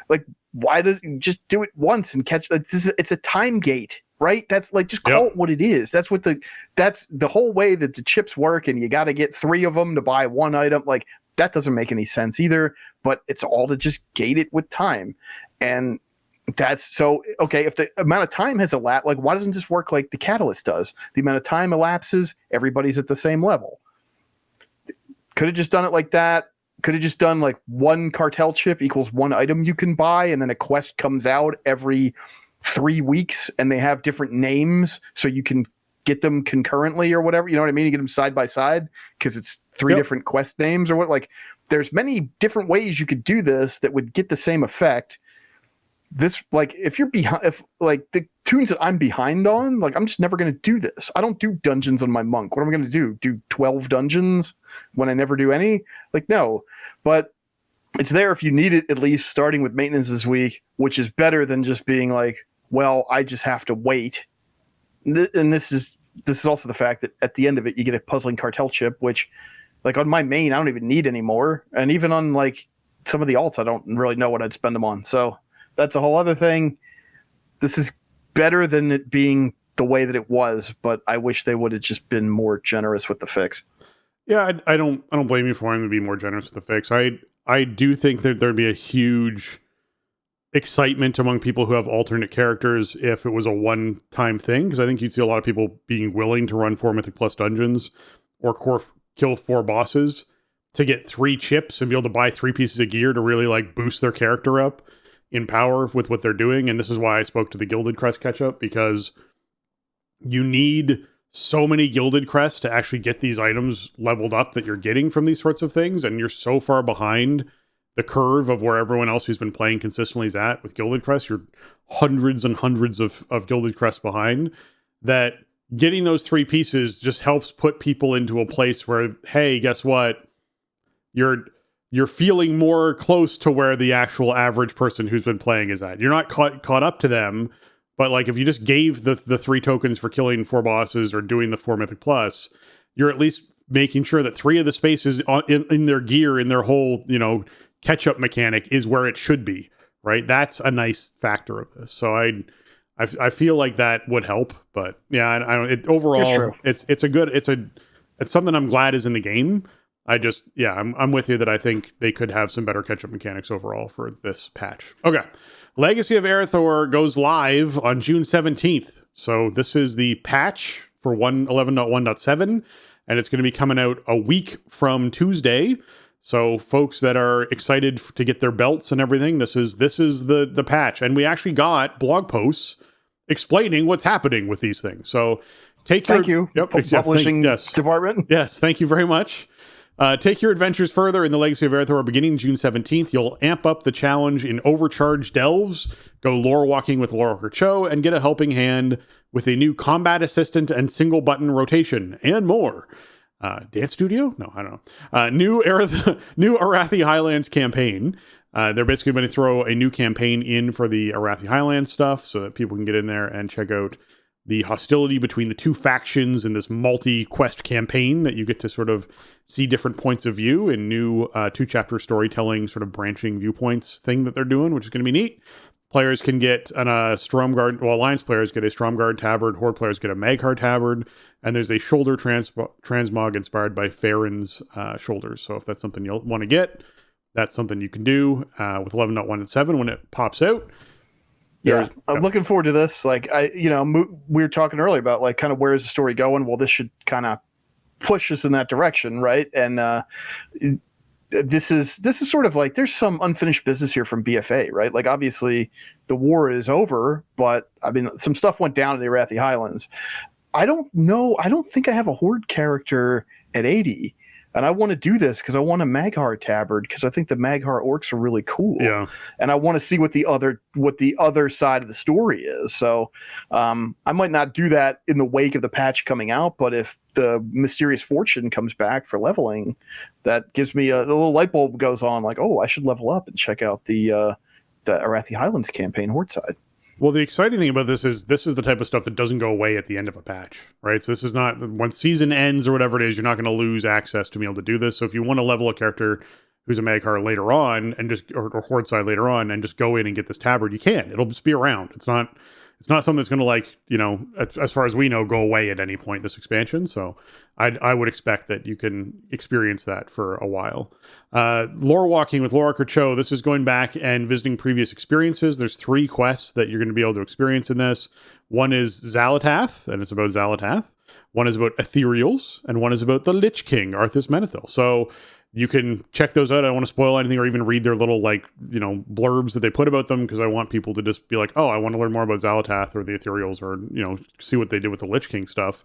Like, why does you just do it once and catch? Like, it's a time gate, right? That's like, just call it what it is. That's the whole way that the chips work, and you got to get 3 of them to buy 1 item. Like, that doesn't make any sense either. But it's all to just gate it with time, and that's so okay. If the amount of time has elapsed, like, why doesn't this work like the Catalyst does? The amount of time elapses, everybody's at the same level. Could have just done it like that. Could have just done like 1 cartel chip equals 1 item you can buy, and then a quest comes out every 3 weeks, and they have different names, so you can get them concurrently or whatever. You know what I mean? You get them side by side because it's 3 different quest names or what. Like, there's many different ways you could do this that would get the same effect. This, like, if you're behind, if like the tunes that I'm behind on, like, I'm just never going to do this. I don't do dungeons on my monk. What am I going to do? Do 12 dungeons when I never do any? Like, no. But it's there if you need it, at least starting with maintenance this week, which is better than just being like, well, I just have to wait. And this is also the fact that at the end of it, you get a puzzling cartel chip, which, like, on my main, I don't even need anymore. And even on like some of the alts, I don't really know what I'd spend them on. So that's a whole other thing. This is better than it being the way that it was, but I wish they would have just been more generous with the fix. Yeah, I don't blame you for wanting to be more generous with the fix. I do think that there'd be a huge excitement among people who have alternate characters if it was a one-time thing, because I think you'd see a lot of people being willing to run 4 Mythic Plus dungeons or kill 4 bosses to get 3 chips and be able to buy 3 pieces of gear to really like boost their character up in power with what they're doing. And this is why I spoke to the Gilded Crest catch-up, because you need so many Gilded Crests to actually get these items leveled up that you're getting from these sorts of things, and you're so far behind the curve of where everyone else who's been playing consistently is at with Gilded Crests. You're hundreds and hundreds of Gilded Crests behind, that getting those 3 pieces just helps put people into a place where, hey, guess what? You're feeling more close to where the actual average person who's been playing is at. You're not caught up to them, but like, if you just gave the 3 tokens for killing 4 bosses or doing the 4 Mythic Plus, you're at least making sure that 3 of the spaces in their gear, in their whole, catch-up mechanic is where it should be, right? That's a nice factor of this. So I feel like that would help, but yeah, I don't. Overall, it's something I'm glad is in the game. I'm with you that I think they could have some better catch-up mechanics overall for this patch. Okay. Legacy of Aerothor goes live on June 17th. So this is the patch for 1.11.1.7, and it's going to be coming out a week from Tuesday. So folks that are excited to get their belts and everything, this is the patch. And we actually got blog posts explaining what's happening with these things. So thank you. Publishing department. Yes, thank you very much. Take your adventures further in the Legacy of Aerothor beginning June 17th. You'll amp up the challenge in Overcharged Delves, go Lorewalking with Lorewalker Cho, and get a helping hand with a new combat assistant and single button rotation, and more. Dance Studio? No, I don't know. New Arathi Highlands campaign. They're basically going to throw a new campaign in for the Arathi Highlands stuff so that people can get in there and check out the hostility between the two factions in this multi-quest campaign that you get to sort of see different points of view and new two-chapter storytelling sort of branching viewpoints thing that they're doing, which is going to be neat. Players can get Alliance players get a Stromguard tabard, Horde players get a Maghar tabard, and there's a shoulder transmog inspired by Farron's shoulders. So if that's something you'll want to get, that's something you can do with 11.1.7 when it pops out. Yeah, I'm looking forward to this. Like, we were talking earlier about like kind of where is the story going? Well, this should kind of push us in that direction, right? And this is sort of like there's some unfinished business here from BFA, right? Like, obviously the war is over, but I mean, some stuff went down in the Arathi Highlands. I don't know. I don't think I have a Horde character at 80. And I want to do this because I want a Maghar tabard because I think the Maghar orcs are really cool. Yeah. And I want to see what the other side of the story is. So I might not do that in the wake of the patch coming out, but if the Mysterious Fortune comes back for leveling, that gives me a little light bulb goes on like, oh, I should level up and check out the Arathi Highlands campaign Horde side. Well, the exciting thing about this is the type of stuff that doesn't go away at the end of a patch, right? So this is not, once season ends or whatever it is, you're not going to lose access to be able to do this. So if you want to level a character who's a Maghar later on and just, or Horde side later on and just go in and get this tabard, you can. It'll just be around. It's not something that's going to like, as far as we know, go away at any point this expansion. So I would expect that you can experience that for a while. Lorewalking with Lorewalker Cho. This is going back and visiting previous experiences. There's 3 quests that you're going to be able to experience in this. One is Xalatath, and it's about Xalatath. One is about Ethereals, and one is about the Lich King, Arthas Menethil. So you can check those out. I don't want to spoil anything or even read their little blurbs that they put about them because I want people to just be like, oh, I want to learn more about Xalatath or the Ethereals or, see what they did with the Lich King stuff.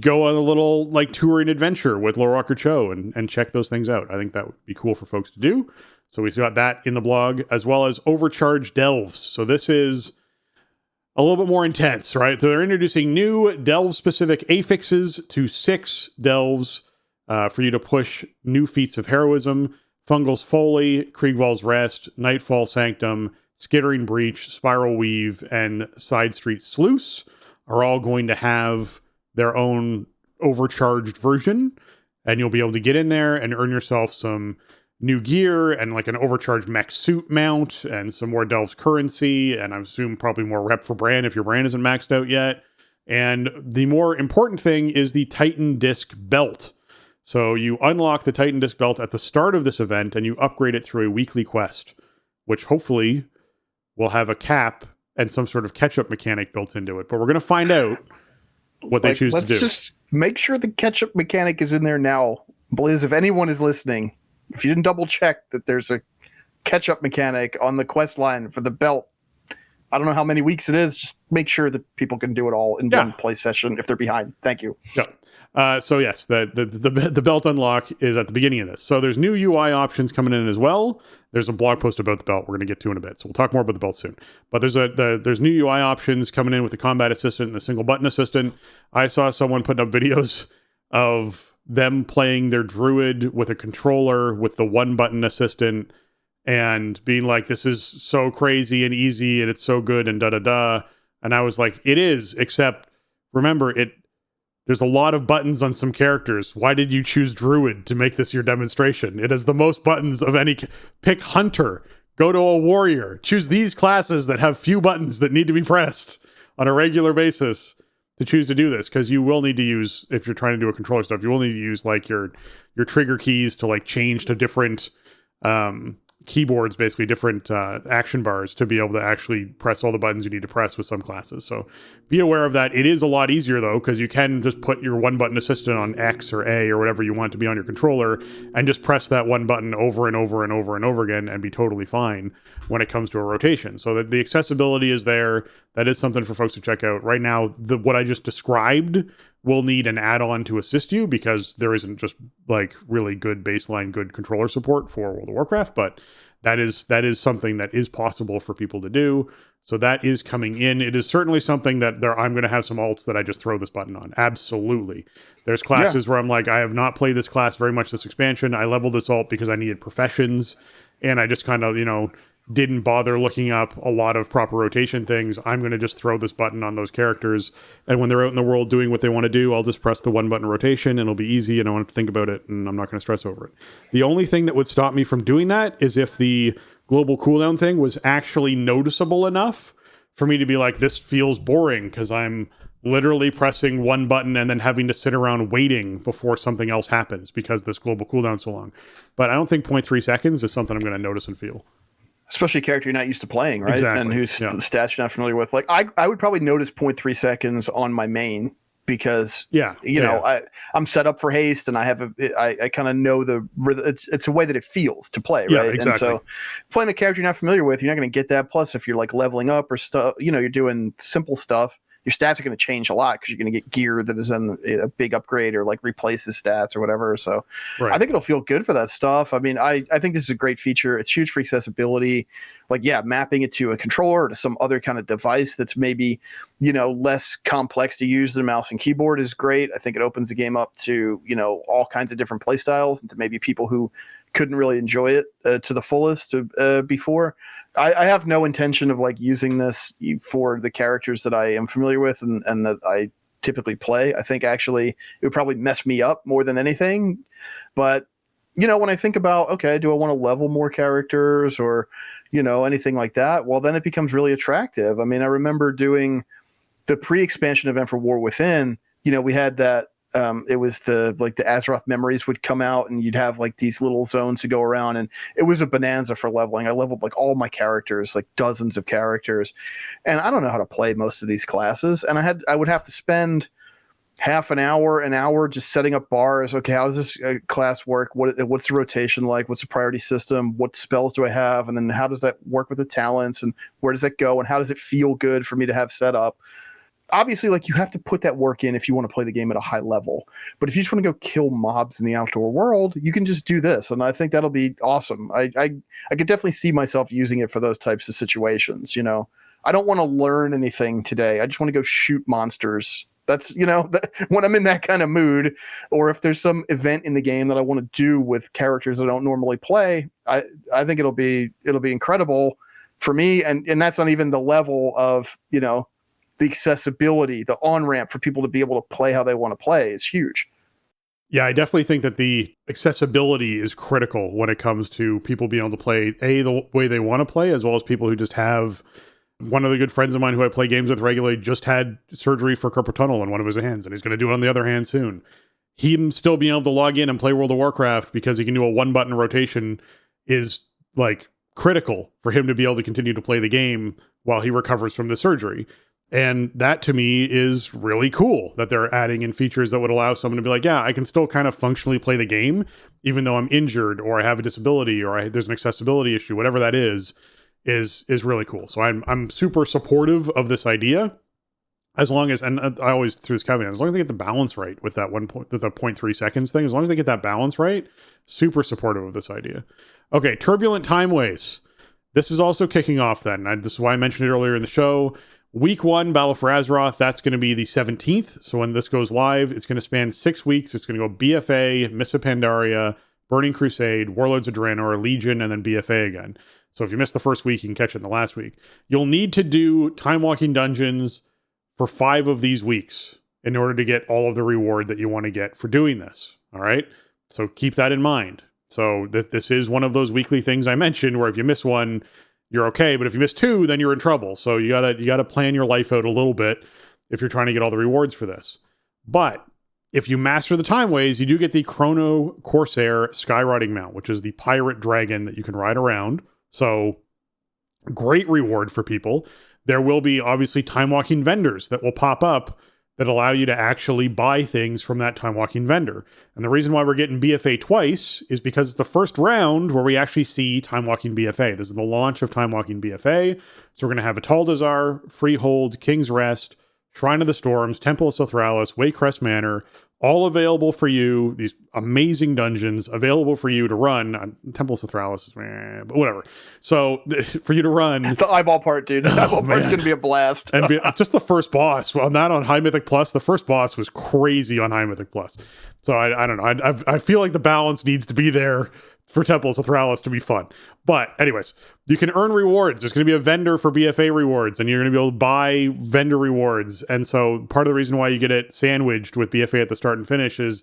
Go on a little touring adventure with Lorewalker Cho and check those things out. I think that would be cool for folks to do. So we've got that in the blog as well as Overcharged Delves. So this is a little bit more intense, right? So they're introducing new delve-specific affixes to 6 delves for you to push new feats of heroism. Fungal's Folly, Kriegwall's Rest, Nightfall Sanctum, Skittering Breach, Spiral Weave, and Side Street Sluice are all going to have their own overcharged version, and you'll be able to get in there and earn yourself some new gear and like an overcharged mech suit mount and some more Delves currency, and I assume probably more rep for brand if your brand isn't maxed out yet. And the more important thing is the Titan Disc Belt. So you unlock the Titan Disc Belt at the start of this event and you upgrade it through a weekly quest, which hopefully will have a cap and some sort of catch-up mechanic built into it. But we're going to find out what they choose to do. Let's just make sure the catch-up mechanic is in there now. Blizz, if anyone is listening, if you didn't double check that there's a catch-up mechanic on the quest line for the belt, I don't know how many weeks it is, just make sure that people can do it all in one play session if they're behind. Thank you. Yeah. So yes, the belt unlock is at the beginning of this. So there's new UI options coming in as well. There's a blog post about the belt we're going to get to in a bit. So we'll talk more about the belt soon. But there's new UI options coming in with the combat assistant and the single button assistant. I saw someone putting up videos of them playing their druid with a controller with the one button assistant and being like, this is so crazy and easy and it's so good and da-da-da. And I was like, it is, except remember, there's a lot of buttons on some characters. Why did you choose Druid to make this your demonstration? It has the most buttons of any. Pick Hunter. Go to a Warrior. Choose these classes that have few buttons that need to be pressed on a regular basis. to choose to do this, because you will need to use, if you're trying to do a controller stuff, you will need to use like your trigger keys to like change to different keyboards, basically different action bars, to be able to actually press all the buttons you need to press with some classes. So be aware of that. It is a lot easier though, because you can just put your one button assistant on X or A or whatever you want to be on your controller, and just press that one button over and over and over and over again and be totally fine when it comes to a rotation. So that the accessibility is there. That is something for folks to check out. Right now, what I just described will need an add-on to assist you, because there isn't just like really good baseline, good controller support for World of Warcraft, but that is something that is possible for people to do. So that is coming in. It is certainly something that I'm going to have some alts that I just throw this button on. Absolutely. There's classes where I'm like, I have not played this class very much this expansion. I leveled this alt because I needed professions, and I just kind of, didn't bother looking up a lot of proper rotation things. I'm going to just throw this button on those characters, and when they're out in the world doing what they want to do, I'll just press the one button rotation, and it'll be easy, and I don't have to think about it, and I'm not going to stress over it. The only thing that would stop me from doing that is if the global cooldown thing was actually noticeable enough for me to be like, this feels boring, because I'm literally pressing one button and then having to sit around waiting before something else happens because this global cooldown's so long. But I don't think 0.3 seconds is something I'm going to notice and feel. Especially a character you're not used to playing, right? Exactly. And whose stats you're not familiar with. Like I would probably notice 0.3 seconds on my main, because I'm set up for haste, and I have I kind of know it's a way that it feels to play, right? Yeah, exactly. And so playing a character you're not familiar with, you're not going to get that. Plus, if you're like leveling up or stuff, you're doing simple stuff, your stats are going to change a lot, because you're going to get gear that is in a big upgrade or like replaces stats or whatever. So right. I think it'll feel good for that stuff. I mean, I think this is a great feature. It's huge for accessibility. Like, mapping it to a controller or to some other kind of device that's maybe, less complex to use than a mouse and keyboard is great. I think it opens the game up to, all kinds of different play styles, and to maybe people who couldn't really enjoy it to the fullest before. I have no intention of like using this for the characters that I am familiar with and that I typically play. I think actually it would probably mess me up more than anything. But, when I think about, okay, do I want to level more characters or, anything like that? Well, then it becomes really attractive. I mean, I remember doing the pre-expansion event for War Within. We had that. It was the Azeroth memories would come out, and you'd have like these little zones to go around, and it was a bonanza for leveling. I leveled like all my characters, like dozens of characters, and I don't know how to play most of these classes, and I would have to spend half an hour just setting up bars. Okay, how does this class work? What's the rotation like? What's the priority system? What spells do I have? And then how does that work with the talents, and where does that go, and how does it feel good for me to have set up? Obviously, like, you have to put that work in if you want to play the game at a high level. But if you just want to go kill mobs in the outdoor world, you can just do this, and I think that'll be awesome. I could definitely see myself using it for those types of situations. I don't want to learn anything today. I just want to go shoot monsters. That's when I'm in that kind of mood, or if there's some event in the game that I want to do with characters I don't normally play, I think it'll be incredible for me. And that's not even the level of the accessibility, the on-ramp for people to be able to play how they want to play is huge. Yeah, I definitely think that the accessibility is critical when it comes to people being able to play the way they want to play, as well as people who just have. One of the good friends of mine who I play games with regularly just had surgery for carpal tunnel in one of his hands, and he's going to do it on the other hand soon. Him still being able to log in and play World of Warcraft because he can do a one-button rotation is like critical for him to be able to continue to play the game while he recovers from the surgery. And that to me is really cool that they're adding in features that would allow someone to be like, yeah, I can still kind of functionally play the game, even though I'm injured or I have a disability or there's an accessibility issue, whatever that is really cool. So I'm super supportive of this idea, as long as, and I always threw this caveat, as long as they get the balance right with that 0.3 seconds thing, as long as they get that balance right, super supportive of this idea. Okay, Turbulent Timeways. This is also kicking off then. This is why I mentioned it earlier in the show. Week 1, Battle for Azeroth, that's going to be the 17th. So when this goes live, it's going to span 6 weeks. It's going to go BFA, Mists of Pandaria, Burning Crusade, Warlords of Draenor, Legion, and then BFA again. So if you missed the first week, you can catch it in the last week. You'll need to do Time Walking Dungeons for 5 of these weeks in order to get all of the reward that you want to get for doing this. All right? So keep that in mind. So this is one of those weekly things I mentioned where if you miss one, you're okay, but if you miss 2, then you're in trouble. So you gotta plan your life out a little bit if you're trying to get all the rewards for this. But if you master the time ways, you do get the Chrono Corsair Skyriding mount, which is the pirate dragon that you can ride around. So great reward for people. There will be obviously time walking vendors that will pop up that allow you to actually buy things from that time walking vendor. And the reason why we're getting BFA twice is because it's the first round where we actually see time walking BFA. This is the launch of time walking BFA. So we're going to have Ataldazar, Freehold, King's Rest, Shrine of the Storms, Temple of Sothralis, Waycrest Manor, all available for you. These amazing dungeons available for you to run. Temple of Sothralis, but whatever. So for you to run. The eyeball part, dude. The eyeball part's going to be a blast. And just the first boss. Well, not on High Mythic Plus. The first boss was crazy on High Mythic Plus. So I don't know. I feel like the balance needs to be there for Temple of Sothralis to be fun. But anyways, you can earn rewards. There's going to be a vendor for BFA rewards, and you're going to be able to buy vendor rewards. And so part of the reason why you get it sandwiched with BFA at the start and finish is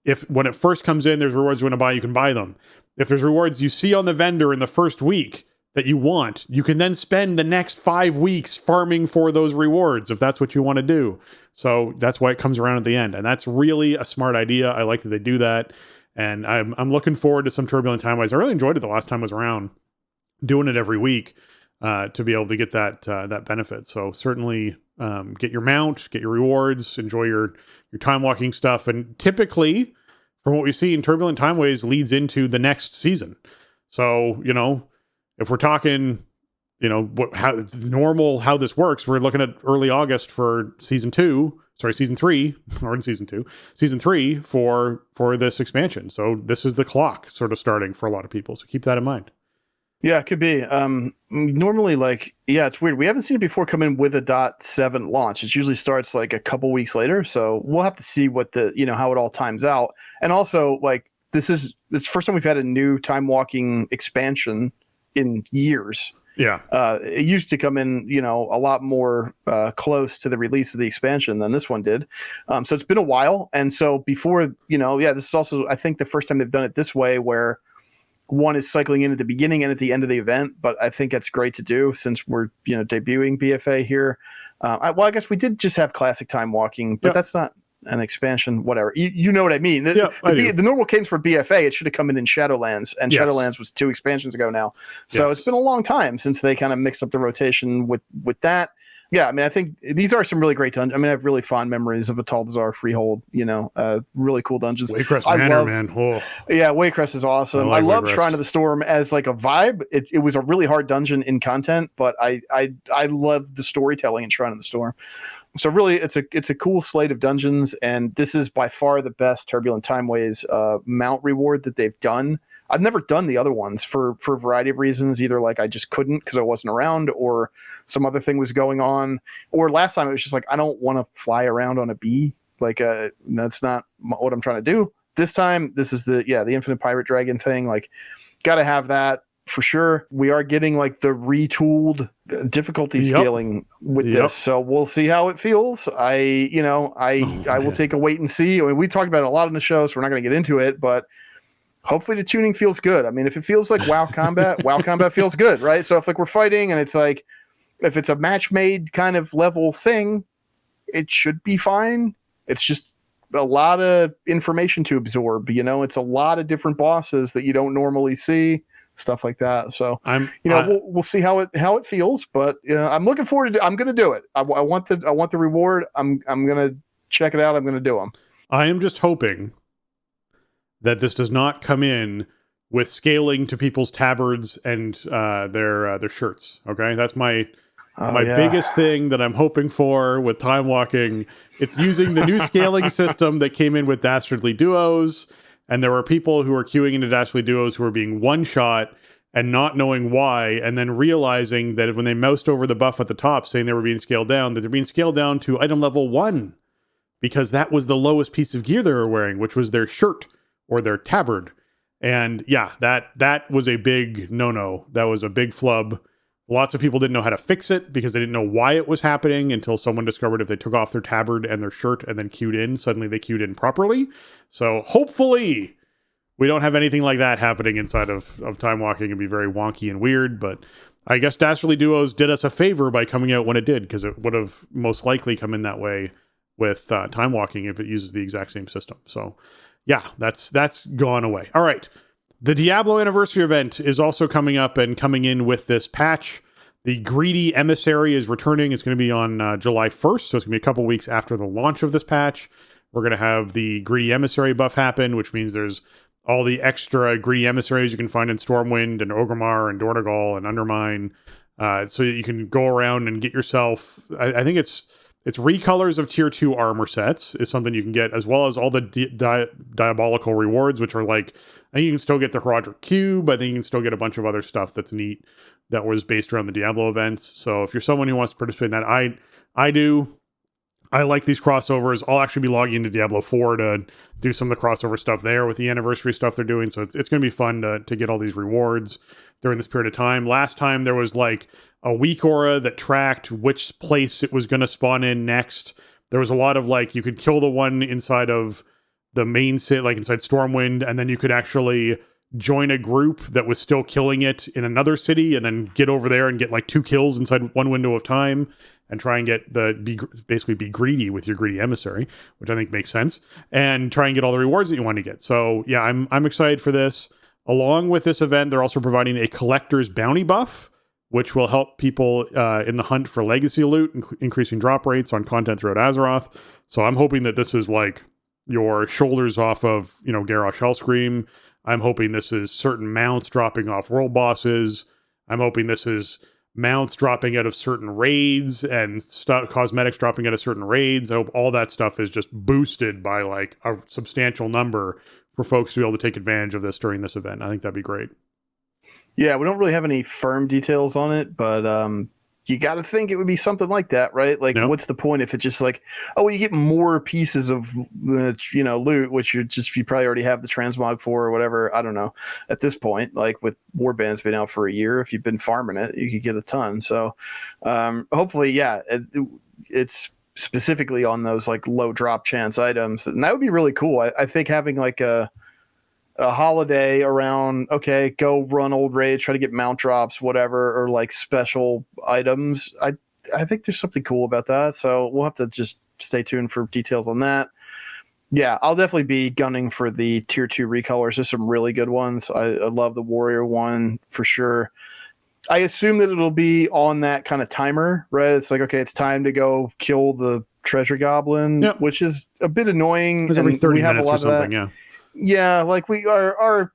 if when it first comes in, there's rewards you want to buy, you can buy them. If there's rewards you see on the vendor in the first week that you want, you can then spend the next 5 weeks farming for those rewards if that's what you want to do. So that's why it comes around at the end. And that's really a smart idea. I like that they do that. And I'm looking forward to some Turbulent Time Ways. I really enjoyed it the last time I was around, doing it every week to be able to get that benefit. So certainly get your mount, get your rewards, enjoy your time walking stuff. And typically, from what we see in Turbulent Time Ways, leads into the next season. So, if we're talking, how this works, we're looking at early August for season 3 for this expansion. So this is the clock sort of starting for a lot of people. So keep that in mind. Yeah, it could be. Normally, it's weird. We haven't seen it before come in with a .7 launch. It usually starts like a couple weeks later. So we'll have to see what how it all times out. And also, this is the first time we've had a new time walking expansion in years. Yeah. It used to come in, a lot more close to the release of the expansion than this one did. So it's been a while. And so before, this is also, I think, the first time they've done it this way where one is cycling in at the beginning and at the end of the event. But I think that's great to do since we're, debuting BFA here. I guess we did just have classic time walking, but that's not an expansion, whatever. You know what I mean? The normal cadence for BFA, it should have come in Shadowlands, and Shadowlands was 2 expansions ago now. So it's been a long time since they kind of mixed up the rotation with that. Yeah, I mean, I think these are some really great dungeons. I mean, I have really fond memories of Ataldazar, Freehold, really cool dungeons. Waycrest Manor, man. Oh. Yeah, Waycrest is awesome. I love Shrine of the Storm as a vibe. It was a really hard dungeon in content, but I love the storytelling in Shrine of the Storm. So really, it's a cool slate of dungeons, and this is by far the best Turbulent Time Ways mount reward that they've done. I've never done the other ones for a variety of reasons, either I just couldn't because I wasn't around, or some other thing was going on, or last time it was just I don't want to fly around on a bee. That's not what I'm trying to do. This time, this is the Infinite Pirate Dragon thing. Got to have that. For sure, we are getting the retooled difficulty scaling with this, so we'll see how it feels. I will take a wait and see. I mean, we talked about it a lot in the show, so we're not going to get into it, but hopefully the tuning feels good. I mean, if it feels like WoW combat, WoW combat feels good, right? So if we're fighting and it's if it's a match made kind of level thing, it should be fine. It's just a lot of information to absorb. It's a lot of different bosses that you don't normally see. Stuff like that. So we'll see how it feels, but I'm looking forward to. I'm going to do it. I want the reward. I'm going to check it out. I'm going to do them. I am just hoping that this does not come in with scaling to people's tabards and their shirts. Okay, that's my biggest thing that I'm hoping for with time walking. It's using the new scaling system that came in with Dastardly Duos. And there were people who were queuing into Dastardly Duos who were being one-shot and not knowing why, and then realizing that when they moused over the buff at the top saying they were being scaled down, that they're being scaled down to item level 1 because that was the lowest piece of gear they were wearing, which was their shirt or their tabard. And yeah, that was a big no-no. That was a big flub. Lots of people didn't know how to fix it because they didn't know why it was happening until someone discovered if they took off their tabard and their shirt and then queued in, suddenly they queued in properly. So hopefully we don't have anything like that happening inside of time walking. It'd be very wonky and weird, but I guess Dastardly Duos did us a favor by coming out when it did, because it would have most likely come in that way with Time Walking if it uses the exact same system. So yeah, that's gone away. All right. The Diablo anniversary event is also coming up and coming in with this patch. The Greedy Emissary is returning. It's going to be on July 1st, so it's going to be a couple weeks after the launch of this patch. We're going to have the Greedy Emissary buff happen, which means there's all the extra Greedy Emissaries you can find in Stormwind and Orgrimmar and Dornogal and Undermine, so that you can go around and get yourself... I think it's recolors of tier 2 armor sets is something you can get, as well as all the diabolical rewards, which are like, I think you can still get the Herodric Cube. I think you can still get a bunch of other stuff that's neat that was based around the Diablo events. So if you're someone who wants to participate in that, I do. I like these crossovers. I'll actually be logging into Diablo 4 to do some of the crossover stuff there with the anniversary stuff they're doing. So it's going to be fun to get all these rewards during this period of time. Last time there was like a week aura that tracked which place it was going to spawn in next. There was a lot of like, you could kill the one inside of the main city, like inside Stormwind, and then you could actually join a group that was still killing it in another city and then get over there and get like 2 kills inside one window of time and try and get basically be greedy with your Greedy Emissary, which I think makes sense, and try and get all the rewards that you want to get. So yeah, I'm excited for this. Along with this event, they're also providing a collector's bounty buff, which will help people in the hunt for legacy loot, increasing drop rates on content throughout Azeroth. So I'm hoping that this is like your shoulders off of, Garrosh Hellscream. I'm hoping this is certain mounts dropping off world bosses. I'm hoping this is mounts dropping out of certain raids and cosmetics dropping out of certain raids. I hope all that stuff is just boosted by like a substantial number for folks to be able to take advantage of this during this event. I think that'd be great. Yeah, we don't really have any firm details on it, but you got to think it would be something like that, right? Like, What's the point if it's just like, oh, you get more pieces of loot, which you probably already have the transmog for or whatever. I don't know. At this point, like with Warband's been out for a year, if you've been farming it, you could get a ton. So hopefully, yeah, it's specifically on those like low drop chance items, and that would be really cool. I think having like a holiday around, okay, go run old raids, try to get mount drops, whatever, or like special items. I think there's something cool about that. So we'll have to just stay tuned for details on that. Yeah, I'll definitely be gunning for the tier 2 recolors. There's some really good ones. I love the warrior one for sure. I assume that it'll be on that kind of timer, right? It's like, okay, it's time to go kill the treasure goblin, which is a bit annoying. It's every 30 minutes or something, yeah. Yeah, like our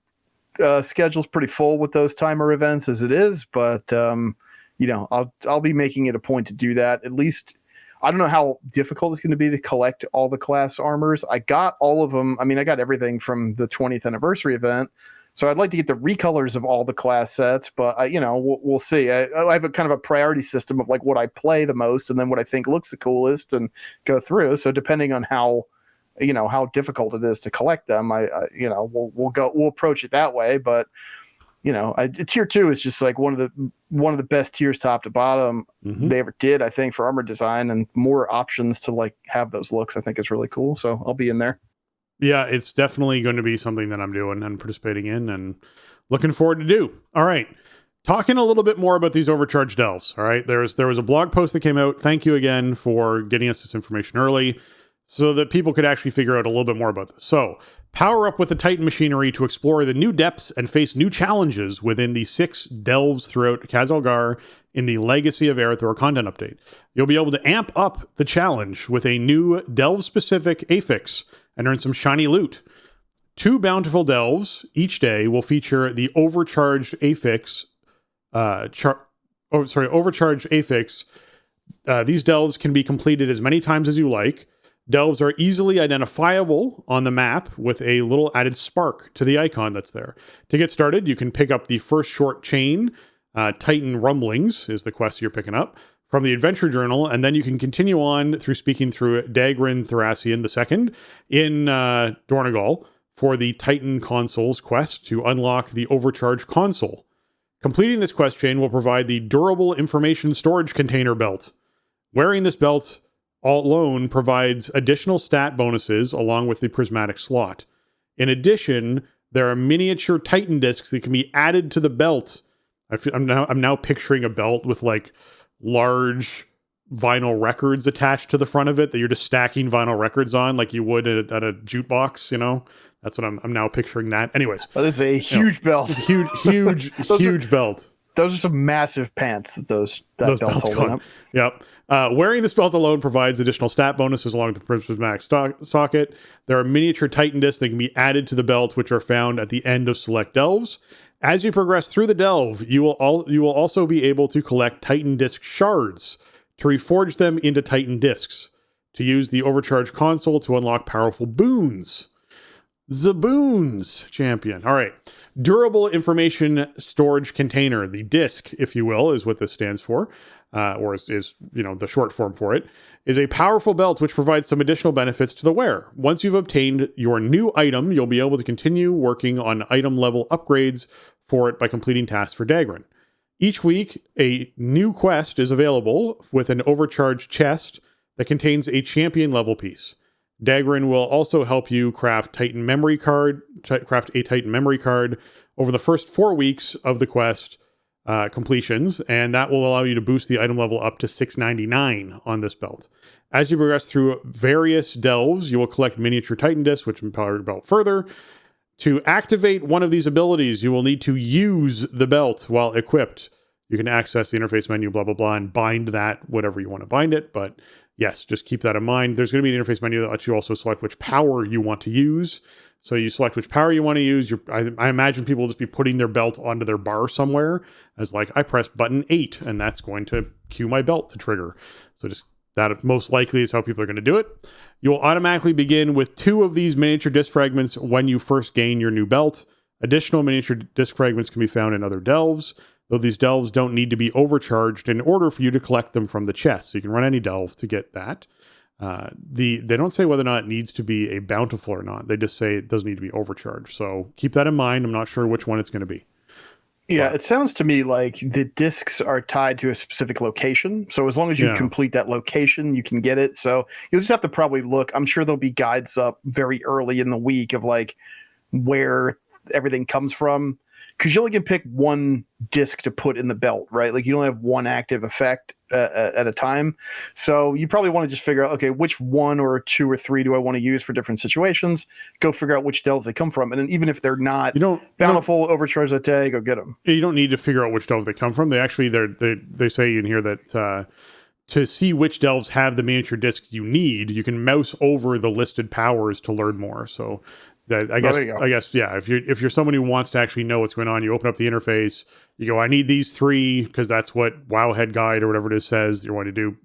schedule's pretty full with those timer events as it is, but I'll be making it a point to do that. At least I don't know how difficult it's going to be to collect all the class armors. I got all of them. I mean, I got everything from the 20th anniversary event, so I'd like to get the recolors of all the class sets. But we'll see. I have a kind of a priority system of like what I play the most, and then what I think looks the coolest, and go through. So depending on how difficult it is to collect them, we'll approach it that way. But tier 2 is just like one of the best tiers top to bottom they ever did, I think, for armor design, and more options to like have those looks, I think is really cool. So I'll be in there. Yeah, it's definitely going to be something that I'm doing and participating in and looking forward to do. All right. Talking a little bit more about these Overcharged Delves. All right. There was a blog post that came out. Thank you again for getting us this information early, so that people could actually figure out a little bit more about this. So, power up with the Titan machinery to explore the new depths and face new challenges within the 6 delves throughout Khazalgar in the Legacy of Erethdor content update. You'll be able to amp up the challenge with a new delve-specific affix and earn some shiny loot. 2 bountiful delves each day will feature the Overcharged affix. Overcharged affix. These delves can be completed as many times as you like. Delves are easily identifiable on the map with a little added spark to the icon that's there. To get started, you can pick up the first short chain. Titan Rumblings is the quest you're picking up from the Adventure Journal, and then you can continue on through speaking through Dagrin Thracian II in Dornogal for the Titan Consoles quest to unlock the Overcharged Console. Completing this quest chain will provide the Durable Information Storage Container belt. Wearing this belt alone provides additional stat bonuses along with the prismatic slot. In addition, there are miniature Titan discs that can be added to the belt I'm now picturing a belt with like large vinyl records attached to the front of it that you're just stacking vinyl records on like you would at a jukebox, you know. That's what I'm now picturing that. Anyways, but it's a huge belt. Huge belt. Those are some massive pants that those belt's holding up. Yep. Wearing this belt alone provides additional stat bonuses along with the Prismatic socket. There are miniature Titan discs that can be added to the belt, which are found at the end of select delves. As you progress through the delve, you will also be able to collect Titan disc shards to reforge them into Titan discs, to use the Overcharged console to unlock powerful boons. The boons, champion. All right. Durable information storage container, the disk, if you will, is what this stands for, or is the short form for it, is a powerful belt which provides some additional benefits to the wearer. Once you've obtained your new item, you'll be able to continue working on item level upgrades for it by completing tasks for Dagran. Each week, a new quest is available with an overcharged chest that contains a champion level piece. Dagran will also help you craft a Titan memory card over the first 4 weeks of the quest completions, and that will allow you to boost the item level up to 699 on this belt. As you progress through various delves, you will collect miniature Titan discs, which empower your belt further. To activate one of these abilities, you will need to use the belt while equipped. You can access the interface menu, blah, blah, blah, and bind that, whatever you want to bind it, but yes, just keep that in mind. There's going to be an interface menu that lets you also select which power you want to use. So you select which power you want to use. I imagine people will just be putting their belt onto their bar somewhere as like, I press button 8, and that's going to cue my belt to trigger. So just that most likely is how people are going to do it. You will automatically begin with 2 of these miniature disc fragments when you first gain your new belt. Additional miniature disc fragments can be found in other delves, though these delves don't need to be overcharged in order for you to collect them from the chest. So you can run any delve to get that. They don't say whether or not it needs to be a bountiful or not. They just say it doesn't need to be overcharged. So keep that in mind. I'm not sure which one it's going to be. Yeah, it sounds to me like the discs are tied to a specific location. So as long as you complete that location, you can get it. So you'll just have to probably look. I'm sure there'll be guides up very early in the week of like where everything comes from. Because you only can pick one disc to put in the belt, right? Like you don't have one active effect at a time. So you probably want to just figure out, okay, which 1 or 2 or 3 do I want to use for different situations? Go figure out which delves they come from. And then even if they're not bountiful, overcharge that day, go get them. You don't need to figure out which delve they come from. They actually, they say in here that to see which delves have the miniature disc you need, you can mouse over the listed powers to learn more. So I guess, yeah. If you're someone who wants to actually know what's going on, you open up the interface. You go, I need these 3 because that's what Wowhead Guide or whatever it is says you want to do.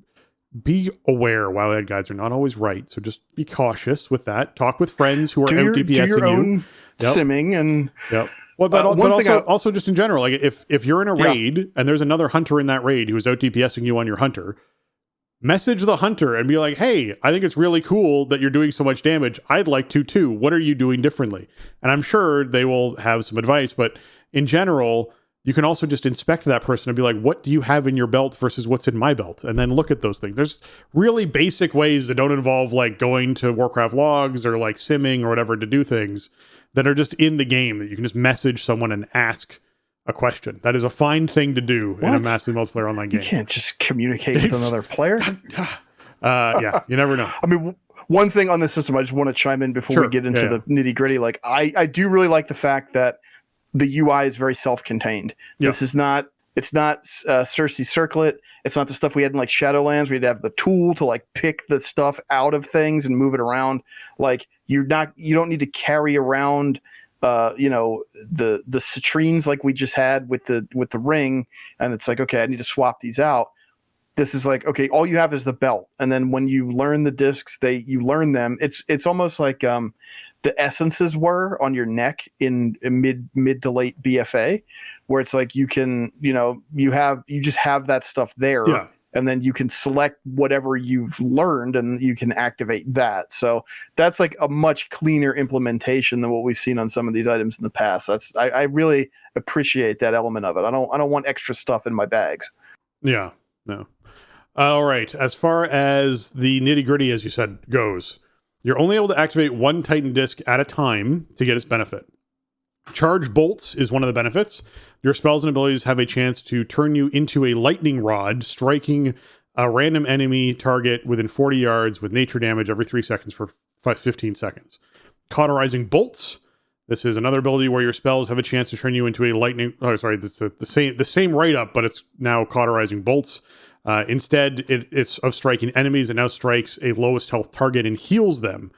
Be aware, Wowhead Guides are not always right, so just be cautious with that. Talk with friends who are out DPSing you. Do your own simming and. Yep. Well, but also just in general, like if you're in a raid and there's another hunter in that raid who's out DPSing you on your hunter. Message the hunter and be like, hey, I think it's really cool that you're doing so much damage. I'd like to too. What are you doing differently? And I'm sure they will have some advice, but in general, you can also just inspect that person and be like, what do you have in your belt versus what's in my belt? And then look at those things. There's really basic ways that don't involve like going to Warcraft logs or like simming or whatever to do things that are just in the game that you can just message someone and ask a question. That is a fine thing to do in a massively multiplayer online game. You can't just communicate with another player. Yeah, you never know. I mean, one thing on this system, I just want to chime in before we get into the nitty gritty. Like, I do really like the fact that the UI is very self-contained. Yeah. It's not Cersei Circlet. It's not the stuff we had in like Shadowlands. We'd have the tool to like pick the stuff out of things and move it around. Like you don't need to carry around the citrines like we just had with the ring, and it's like, okay, I need to swap these out. This is like, okay, all you have is the belt, and then when you learn the discs, you learn them. It's almost like the essences were on your neck in mid to late BFA, where it's like you can you just have that stuff there. Yeah. And then you can select whatever you've learned and you can activate that. So that's like a much cleaner implementation than what we've seen on some of these items in the past. I really appreciate that element of it. I don't want extra stuff in my bags. Yeah, no. All right. As far as the nitty gritty, as you said, goes, you're only able to activate 1 Titan disc at a time to get its benefit. Charge bolts is one of the benefits. Your spells and abilities have a chance to turn you into a lightning rod, striking a random enemy target within 40 yards with nature damage every 3 seconds for 15 seconds. Cauterizing bolts. This is another ability where your spells have a chance to turn you into a lightning. Oh, sorry, it's the same write up, but it's now cauterizing bolts. Instead, it's of striking enemies. It now strikes a lowest health target and heals them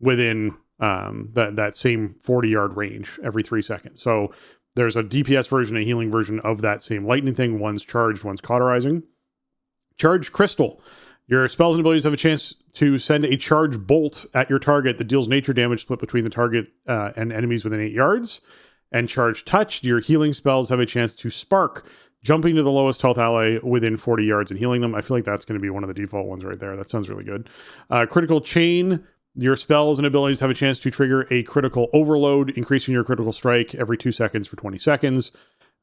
within that same 40-yard range every 3 seconds. So there's a DPS version, a healing version of that same lightning thing. One's charged, one's cauterizing. Charged crystal. Your spells and abilities have a chance to send a charged bolt at your target that deals nature damage split between the target and enemies within 8 yards. And charged touch. Your healing spells have a chance to spark, jumping to the lowest health ally within 40 yards and healing them. I feel like that's going to be one of the default ones right there. That sounds really good. Critical chain. Your spells and abilities have a chance to trigger a critical overload, increasing your critical strike every 2 seconds for 20 seconds.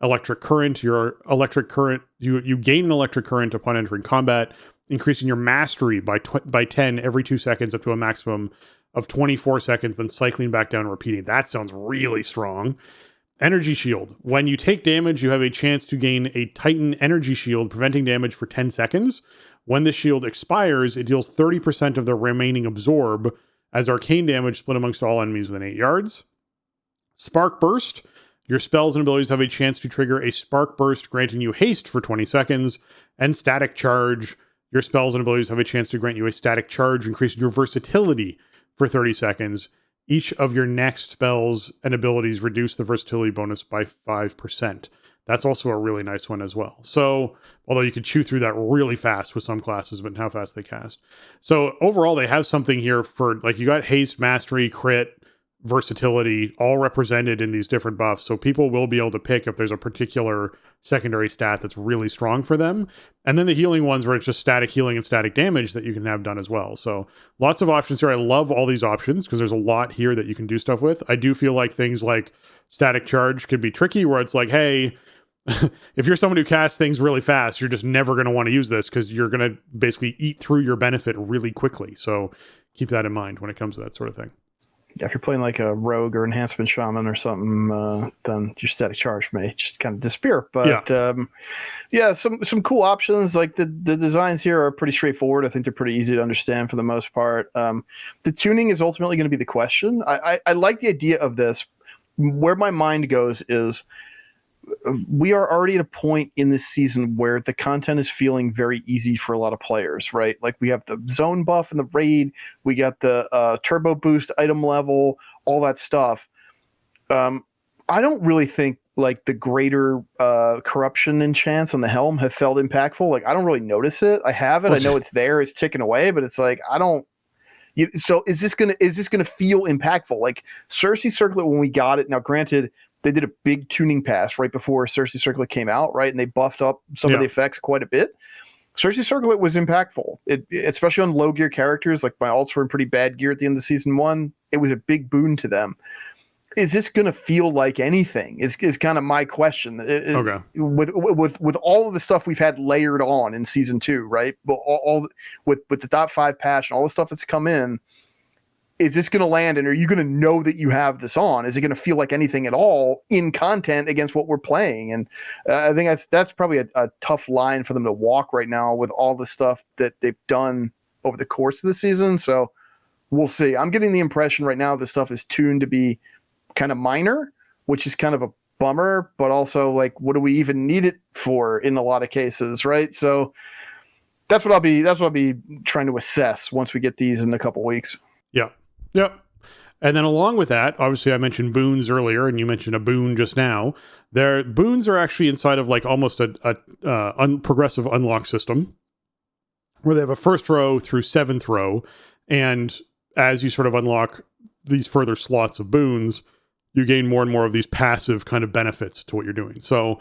Electric current. Your electric current, you gain an electric current upon entering combat, increasing your mastery by 10 every 2 seconds up to a maximum of 24 seconds, then cycling back down and repeating. That sounds really strong. Energy shield. When you take damage, you have a chance to gain a Titan energy shield, preventing damage for 10 seconds. When the shield expires, it deals 30% of the remaining absorb as arcane damage split amongst all enemies within 8 yards. Spark burst. Your spells and abilities have a chance to trigger a spark burst, granting you haste for 20 seconds. And static charge. Your spells and abilities have a chance to grant you a static charge, increasing your versatility for 30 seconds. Each of your next spells and abilities reduce the versatility bonus by 5%. That's also a really nice one as well. So, although you could chew through that really fast with some classes, but how fast they cast. So overall, they have something here for, like, you got haste, mastery, crit, versatility, all represented in these different buffs. So people will be able to pick if there's a particular secondary stat that's really strong for them. And then the healing ones where it's just static healing and static damage that you can have done as well. So lots of options here. I love all these options because there's a lot here that you can do stuff with. I do feel like things like static charge could be tricky, where it's like, hey, if you're someone who casts things really fast, you're just never going to want to use this because you're going to basically eat through your benefit really quickly. So keep that in mind when it comes to that sort of thing. Yeah, if you're playing like a rogue or enhancement shaman or something, then your static charge may just kind of disappear. But yeah, some cool options. Like the designs here are pretty straightforward. I think they're pretty easy to understand for the most part. The tuning is ultimately going to be the question. I like the idea of this. Where my mind goes is, we are already at a point in this season where the content is feeling very easy for a lot of players, right? Like we have the zone buff in the raid, we got the turbo boost item level, all that stuff. I don't really think like the greater corruption and chance on the helm have felt impactful. Like I don't really notice it. I have it. I know it's there. It's ticking away, but it's like I don't. So is this gonna feel impactful? Like Cersei Circlet when we got it. Now, granted, they did a big tuning pass right before Cersei Circlet came out, right? And they buffed up some of the effects quite a bit. Cersei Circlet was impactful, especially on low gear characters. Like my alts were in pretty bad gear at the end of season 1. It was a big boon to them. Is this going to feel like anything? Is kind of my question. Okay. With all of the stuff we've had layered on in season 2, right? But all with the .5 patch and all the stuff that's come in. Is this going to land, and are you going to know that you have this on? Is it going to feel like anything at all in content against what we're playing? And I think that's probably a tough line for them to walk right now with all the stuff that they've done over the course of the season. So we'll see. I'm getting the impression right now this stuff is tuned to be kind of minor, which is kind of a bummer, but also like, what do we even need it for in a lot of cases, right? So that's what I'll be trying to assess once we get these in a couple weeks. Yeah. Yep. And then along with that, obviously I mentioned boons earlier, and you mentioned a boon just now. Their boons are actually inside of like almost a progressive unlock system where they have a first row through 7th row. And as you sort of unlock these further slots of boons, you gain more and more of these passive kind of benefits to what you're doing. So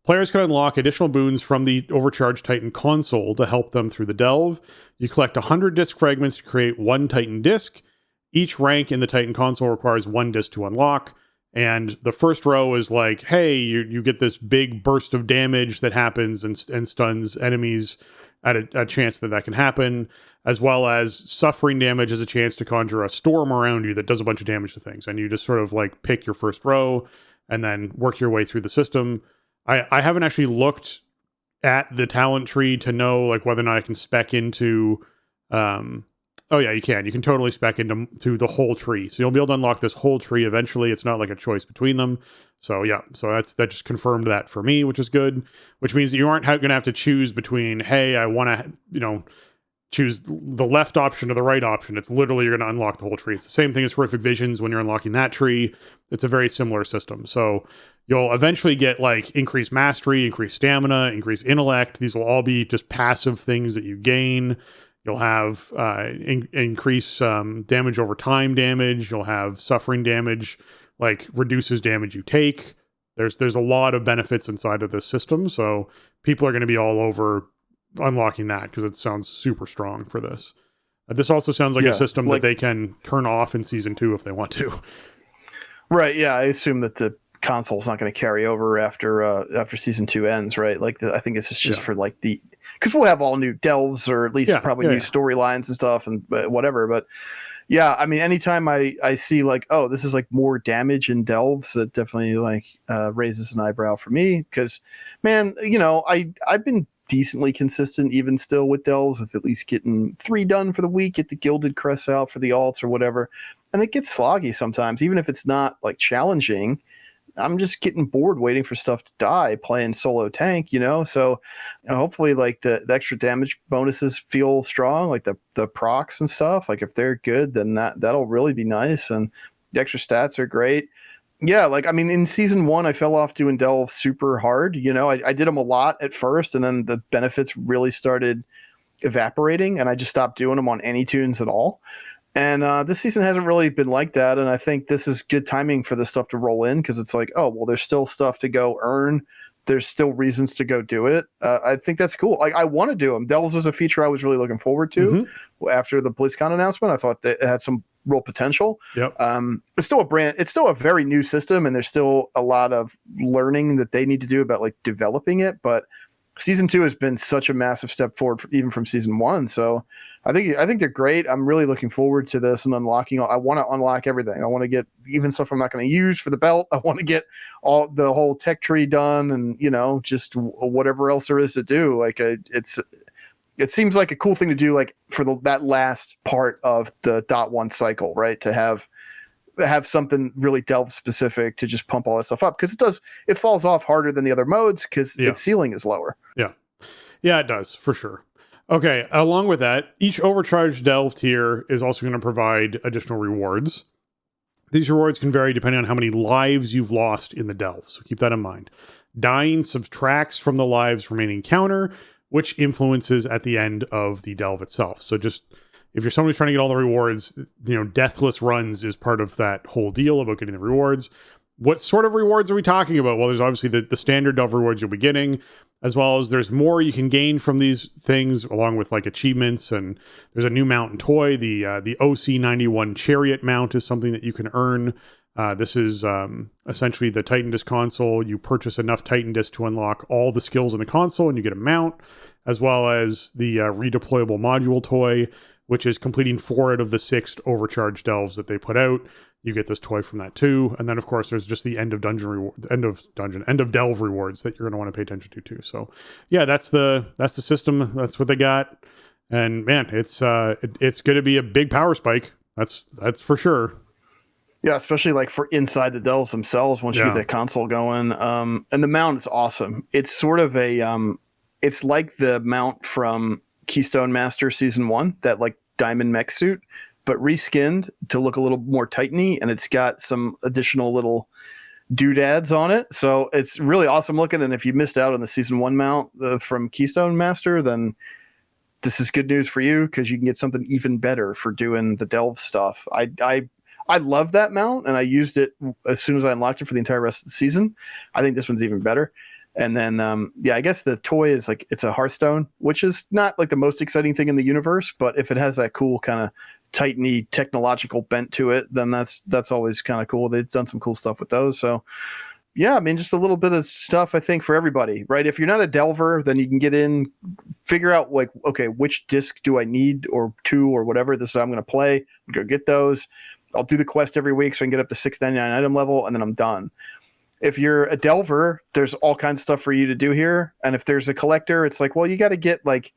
players can unlock additional boons from the Overcharged Titan console to help them through the delve. You collect 100 disc fragments to create 1 Titan disc. Each rank in the Titan console requires 1 disc to unlock. And the first row is like, hey, you get this big burst of damage that happens and stuns enemies at a chance that can happen. as well as suffering damage as a chance to conjure a storm around you that does a bunch of damage to things. And you just sort of like pick your first row and then work your way through the system. I haven't actually looked at the talent tree to know like whether or not I can spec into oh yeah, you can totally spec into the whole tree. So you'll be able to unlock this whole tree eventually. It's not like a choice between them. So yeah, so that just confirmed that for me, which is good, which means that you aren't going to have to choose between, hey, I want to, choose the left option or the right option. It's literally, you're going to unlock the whole tree. It's the same thing as Horrific Visions when you're unlocking that tree. It's a very similar system. So you'll eventually get like increased mastery, increased stamina, increased intellect. These will all be just passive things that you gain. You'll have increase damage over time damage. You'll have suffering damage, like reduces damage you take. There's a lot of benefits inside of this system. So people are going to be all over unlocking that because it sounds super strong for this. This also sounds like a system that they can turn off in season 2 if they want to. Right. Yeah. I assume that the console's not going to carry over after season 2 ends, right? Like I think this is just for like because we'll have all new delves or at least probably new storylines and stuff and whatever. But yeah, I mean, anytime I see like, oh, this is like more damage in delves, it definitely like raises an eyebrow for me because, man, I've been decently consistent even still with delves with at least getting 3 done for the week, get the gilded crests out for the alts or whatever. And it gets sloggy sometimes, even if it's not like challenging. I'm just getting bored waiting for stuff to die playing solo tank, so hopefully like the extra damage bonuses feel strong, like the procs and stuff. Like if they're good, then that'll really be nice. And the extra stats are great. Yeah, like I mean, in season 1, I fell off doing delve super hard. I did them a lot at first, and then the benefits really started evaporating, and I just stopped doing them on any tunes at all. And this season hasn't really been like that, and I think this is good timing for this stuff to roll in because it's like, oh, well, there's still stuff to go earn. There's still reasons to go do it. I think that's cool. Like I want to do them. Delves was a feature I was really looking forward to after the BlizzCon announcement. I thought that it had some real potential. Yep. It's still a very new system, and there's still a lot of learning that they need to do about like developing it. But season 2 has been such a massive step forward even from season 1. So I think they're great. I'm really looking forward to this and unlocking. I want to unlock everything. I want to get even stuff I'm not going to use for the belt. I want to get the whole tech tree done and, just whatever else there is to do. Like it seems like a cool thing to do, like for that last part of the .1 cycle, right? To have something really delve specific to just pump all that stuff up because it falls off harder than the other modes because its ceiling is lower. Yeah, it does for sure. Okay, along with that, each overcharged delve tier is also going to provide additional rewards. These rewards can vary depending on how many lives you've lost in the delve, so keep that in mind. Dying subtracts from the lives remaining counter, which influences at the end of the delve itself. So just if you're somebody who's trying to get all the rewards, deathless runs is part of that whole deal about getting the rewards. What sort of rewards are we talking about? Well, there's obviously the standard delve rewards you'll be getting, as well as there's more you can gain from these things, along with like achievements. And there's a new mount and toy. The OC91 Chariot mount is something that you can earn. This is essentially the Titan Disc console. You purchase enough Titan Disc to unlock all the skills in the console, and you get a mount, as well as the redeployable module toy, which is completing 4 out of the 6 overcharged delves that they put out. You get this toy from that too. And then of course there's just the end of delve rewards that you're going to want to pay attention to too. So yeah, that's the system. That's what they got. And man, it's going to be a big power spike. That's for sure. Yeah, especially like for inside the delves themselves once you get that console going. And the mount is awesome. It's sort of it's like the mount from Keystone Master Season 1, that like diamond mech suit, but reskinned to look a little more Titany, and it's got some additional little doodads on it. So it's really awesome looking, and if you missed out on the Season 1 mount from Keystone Master, then this is good news for you because you can get something even better for doing the delve stuff. I love that mount, and I used it as soon as I unlocked it for the entire rest of the season. I think this one's even better. And then, I guess the toy is like, it's a Hearthstone, which is not like the most exciting thing in the universe, but if it has that cool kind of Titany technological bent to it, then that's always kind of cool. They've done some cool stuff with those. So yeah, I mean, just a little bit of stuff, I think, for everybody, right? If you're not a delver, then you can get in, figure out like, okay, which disc do I need, or two, or whatever this is I'm going to play. Go get those. I'll do the quest every week so I can get up to 699 item level, and then I'm done. If you're a delver, there's all kinds of stuff for you to do here. And if there's a collector, it's like, well, you got to get like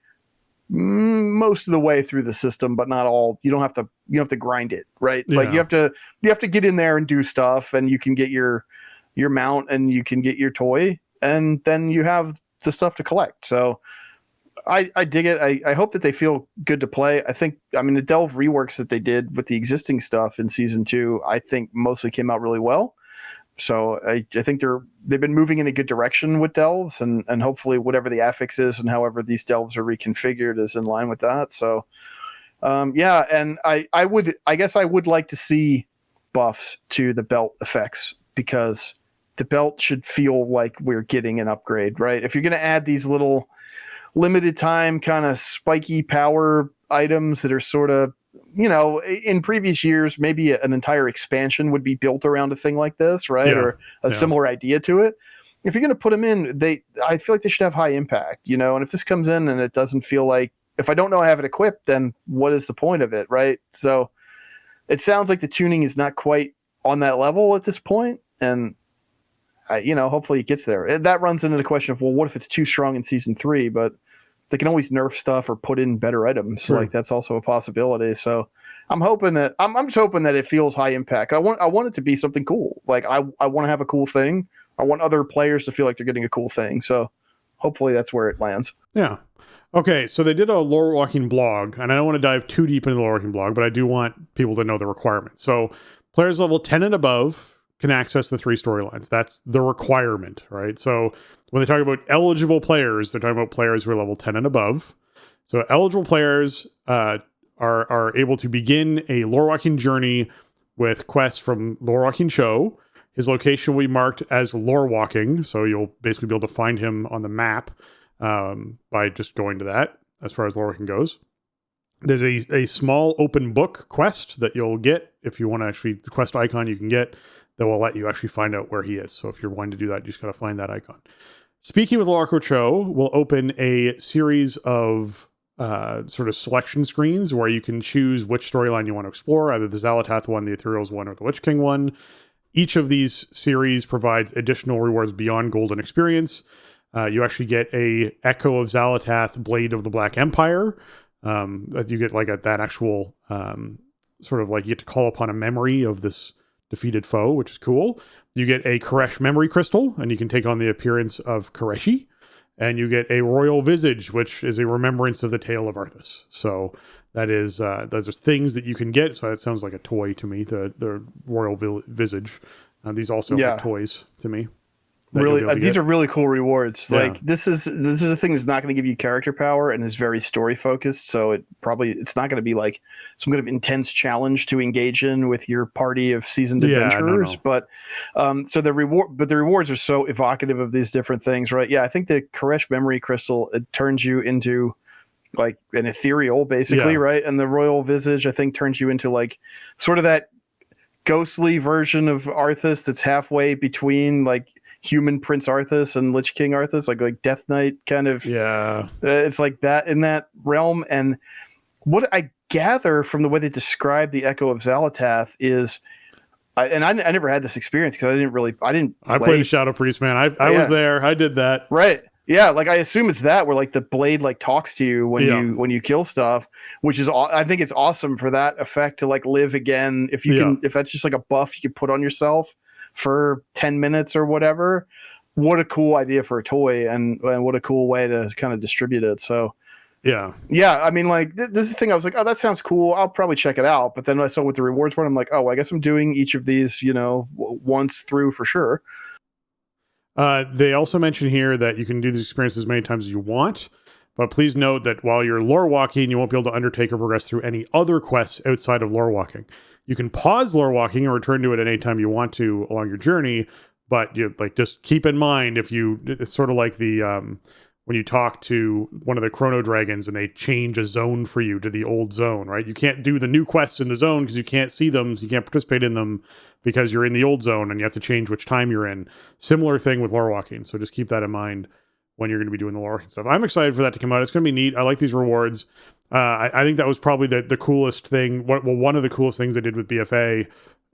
most of the way through the system, but not all. You don't have to grind it, right? Yeah. Like you have to get in there and do stuff, and you can get your mount and you can get your toy, and then you have the stuff to collect. So I dig it. I hope that they feel good to play. I mean, the Delve reworks that they did with the existing stuff in season 2, I think mostly came out really well. So I think they've been moving in a good direction with Delves, and hopefully whatever the affix is and however these Delves are reconfigured is in line with that. So yeah, and I guess I would like to see buffs to the belt effects, because the belt should feel like we're getting an upgrade, right? If you're going to add these little limited time kind of spiky power items that are sort of, in previous years, maybe an entire expansion would be built around a thing like this, right? Yeah. Or a similar idea to it. If you're going to put them in, I feel like they should have high impact, and if this comes in and it doesn't feel like, if I don't know I have it equipped, then what is the point of it, right? So it sounds like the tuning is not quite on that level at this point, and hopefully it gets there. That runs into the question of, well, what if it's too strong in season 3? But they can always nerf stuff or put in better items. Sure. Like that's also a possibility. So I'm hoping that I'm just hoping that it feels high impact. I want it to be something cool. Like I want to have a cool thing. I want other players to feel like they're getting a cool thing. So hopefully that's where it lands. Yeah. Okay, so they did a Lorewalking blog, and I don't want to dive too deep into the Lorewalking blog, but I do want people to know the requirements. So players level 10 and above can access the 3 storylines. That's the requirement, right? So when they talk about eligible players, they're talking about players who are level 10 and above. So eligible players are able to begin a Lorewalking journey with quests from Lorewalking Show. His location will be marked as Lorewalking, so you'll basically be able to find him on the map by just going to that, as far as Lorewalking goes. There's a small open book quest that you'll get if you want to actually, the quest icon you can get that will let you actually find out where he is. So if you're wanting to do that, you just got to find that icon. Speaking with Lorewalking Show, we'll open a series of sort of selection screens where you can choose which storyline you want to explore, either the Xal'atath one, the Ethereals one, or the Lich King one. Each of these series provides additional rewards beyond Golden Experience. You actually get a Echo of Xal'atath, Blade of the Black Empire. You get like that actual sort of like you get to call upon a memory of this defeated foe, which is cool. You get a Koresh memory crystal, and you can take on the appearance of Koreshi. And you get a Royal Visage, which is a remembrance of the tale of Arthas. So that is those are things that you can get. So that sounds like a toy to me, the Royal Visage. These also are toys to me. Really, these are really cool rewards. Yeah. Like this is a thing that's not going to give you character power and is very story focused. So it's not going to be like some kind of intense challenge to engage in with your party of seasoned adventurers. No. But the rewards are so evocative of these different things, right? Yeah, I think the Koresh memory crystal, it turns you into like an ethereal, basically, right? And the Royal Visage, I think, turns you into like sort of that ghostly version of Arthas that's halfway between like human Prince Arthas and Lich King Arthas, like Death Knight kind of. Yeah. It's like that in that realm. And what I gather from the way they describe the Echo of Xal'atath is, I never had this experience because I played a Shadow Priest, man. I was there. I did that. Right. Yeah. Like I assume it's that where like the blade like talks to you when you kill stuff, which is, I think it's awesome for that effect to like live again. If you can, if that's just like a buff you can put on yourself for 10 minutes or whatever. What a cool idea for a toy, and what a cool way to kind of distribute it. So yeah, I mean, like this is the thing. I was like, oh, that sounds cool. I'll probably check it out. But then I saw what the rewards were. I'm like, oh, I guess I'm doing each of these, once through for sure. They also mention here that you can do these experiences as many times as you want, but please note that while you're Lorewalking, you won't be able to undertake or progress through any other quests outside of Lorewalking. You can pause Lorewalking and return to it at any time you want to along your journey, but just keep in mind it's sort of like the when you talk to one of the chrono dragons and they change a zone for you to the old zone, right? You can't do the new quests in the zone because you can't see them, so you can't participate in them because you're in the old zone and you have to change which time you're in. Similar thing with Lorewalking, so just keep that in mind when you're going to be doing the Lorewalking stuff. I'm excited for that to come out. It's going to be neat. I like these rewards. I think that was probably the coolest thing. One of the coolest things they did with BFA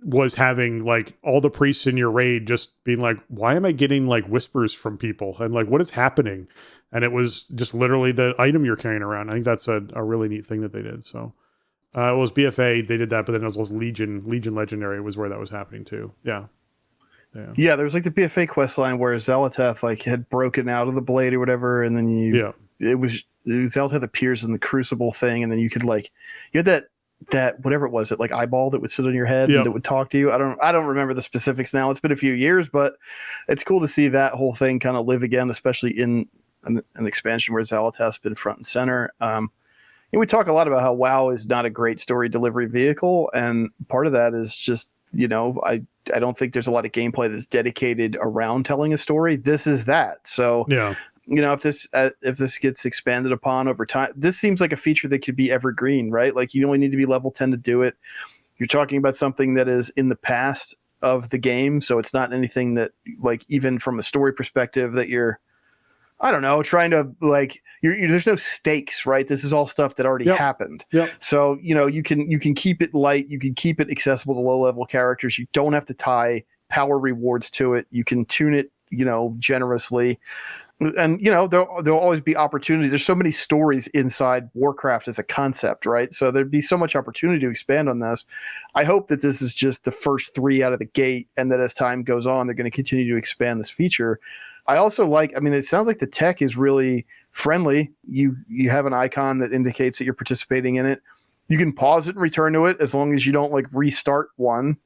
was having like all the priests in your raid just being like, why am I getting like whispers from people? And like, what is happening? And it was just literally the item you're carrying around. I think that's a really neat thing that they did. So it was BFA, they did that, but then it was Legion Legendary was where that was happening too. Yeah. Yeah, there was like the BFA quest line where Xel'Hotep like had broken out of the blade or whatever, and then it was Xel'Hotep appears in the Crucible thing, and then you could like you had that whatever it was, that like eyeball that would sit on your head and that would talk to you. I don't remember the specifics now. It's been a few years, but it's cool to see that whole thing kind of live again, especially in an expansion where Xel'Hotep's been front and center. And we talk a lot about how WoW is not a great story delivery vehicle, and part of that is just, I don't think there's a lot of gameplay that's dedicated around telling a story. This is that. So if this gets expanded upon over time, this seems like a feature that could be evergreen, right? Like you only need to be level 10 to do it. You're talking about something that is in the past of the game, so it's not anything that, like, even from a story perspective, that you're, I don't know, trying to like there's no stakes, right? This is all stuff that already happened. So, you can keep it light, you can keep it accessible to low level characters. You don't have to tie power rewards to it. You can tune it, generously. And, there'll always be opportunity. There's so many stories inside Warcraft as a concept, right? So there'd be so much opportunity to expand on this. I hope that this is just the first 3 out of the gate, and that as time goes on, they're going to continue to expand this feature. I also it sounds like the tech is really friendly. You have an icon that indicates that you're participating in it. You can pause it and return to it as long as you don't like restart one.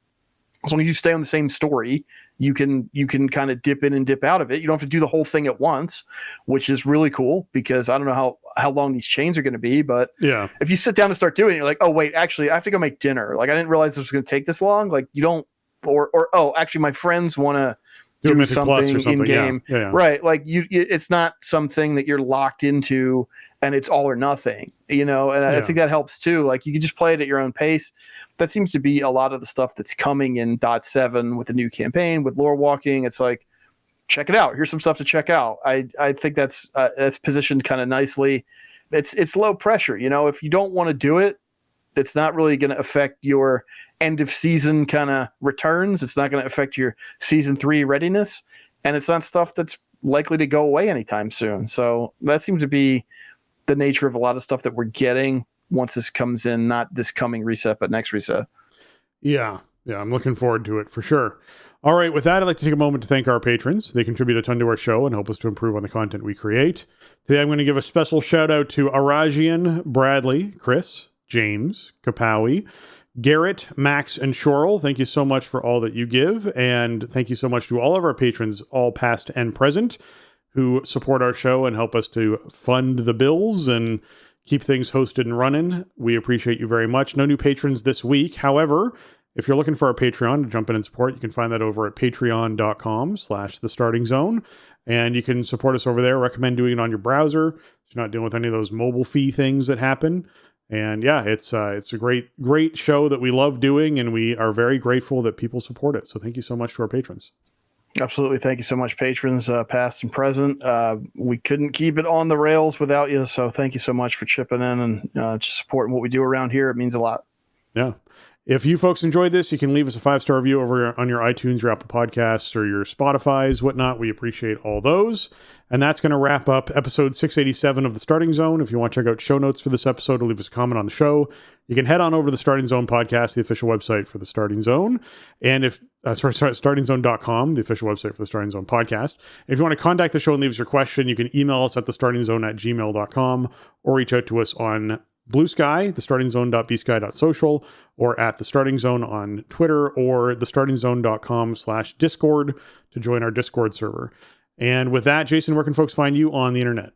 As long as you stay on the same story, you can kind of dip in and dip out of it. You don't have to do the whole thing at once, which is really cool, because I don't know how long these chains are going to be, but if you sit down and start doing it, you're like, oh wait, actually I have to go make dinner. Like I didn't realize this was going to take this long. Like you don't, or oh, actually my friends want to do something in game, right? Like it's not something that you're locked into and it's all or nothing, and I think that helps too. Like you can just play it at your own pace. That seems to be a lot of the stuff that's coming in .7 with the new campaign, with Lorewalking. It's like, check it out. Here's some stuff to check out. I think that's positioned kind of nicely. It's low pressure. If you don't want to do it, it's not really going to affect your end of season kind of returns. It's not going to affect your season 3 readiness, and it's not stuff that's likely to go away anytime soon. So that seems to be the nature of a lot of stuff that we're getting once this comes in, not this coming reset, but next reset. Yeah, I'm looking forward to it for sure. All right, with that, I'd like to take a moment to thank our patrons. They contribute a ton to our show and help us to improve on the content we create. Today, I'm going to give a special shout out to Arajian, Bradley, Chris, James, Kapawi, Garrett, Max, and Shorel. Thank you so much for all that you give. And thank you so much to all of our patrons, all past and present, who support our show and help us to fund the bills and keep things hosted and running. We appreciate you very much. No new patrons this week. However, if you're looking for our Patreon to jump in and support, you can find that over at patreon.com/thestartingzone. And you can support us over there. Recommend doing it on your browser, so you're not dealing with any of those mobile fee things that happen. And it's a great show that we love doing, and we are very grateful that people support it. So thank you so much to our patrons. Absolutely. Thank you so much, patrons, past and present. We couldn't keep it on the rails without you. So thank you so much for chipping in and just supporting what we do around here. It means a lot. Yeah. If you folks enjoyed this, you can leave us a 5-star review over on your iTunes, your Apple Podcasts, or your Spotifys, whatnot. We appreciate all those. And that's going to wrap up episode 687 of The Starting Zone. If you want to check out show notes for this episode or leave us a comment on the show, you can head on over to the Starting Zone podcast, the official website for the Starting Zone. And startingzone.com, the official website for the Starting Zone podcast. And if you want to contact the show and leave us your question, you can email us at thestartingzone@gmail.com or reach out to us on Blue Sky, thestartingzone.bsky.social, or at The Starting Zone on Twitter, or thestartingzone.com/Discord to join our Discord server. And with that, Jason, where can folks find you on the internet?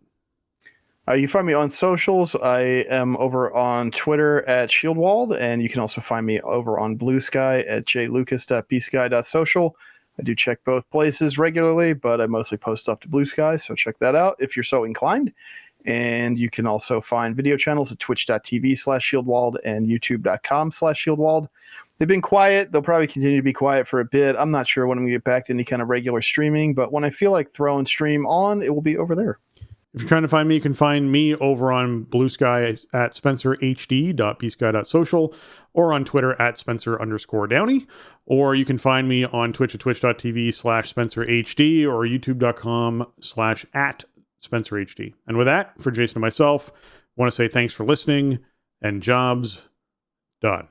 You can find me on socials. I am over on Twitter at Shieldwald, and you can also find me over on Blue Sky at jlucas.bsky.social. I do check both places regularly, but I mostly post stuff to Blue Sky, so check that out if you're so inclined. And you can also find video channels at twitch.tv/Shieldwald and youtube.com/Shieldwald. They've been quiet. They'll probably continue to be quiet for a bit. I'm not sure when I'm going to get back to any kind of regular streaming, but when I feel like throwing stream on, it will be over there. If you're trying to find me, you can find me over on Blue Sky at spencerhd.bsky.social or on Twitter at Spencer_Downey. Or you can find me on Twitch at twitch.tv/SpencerHD or youtube.com/@SpencerHD. And with that, for Jason and myself, I want to say thanks for listening and jobs done.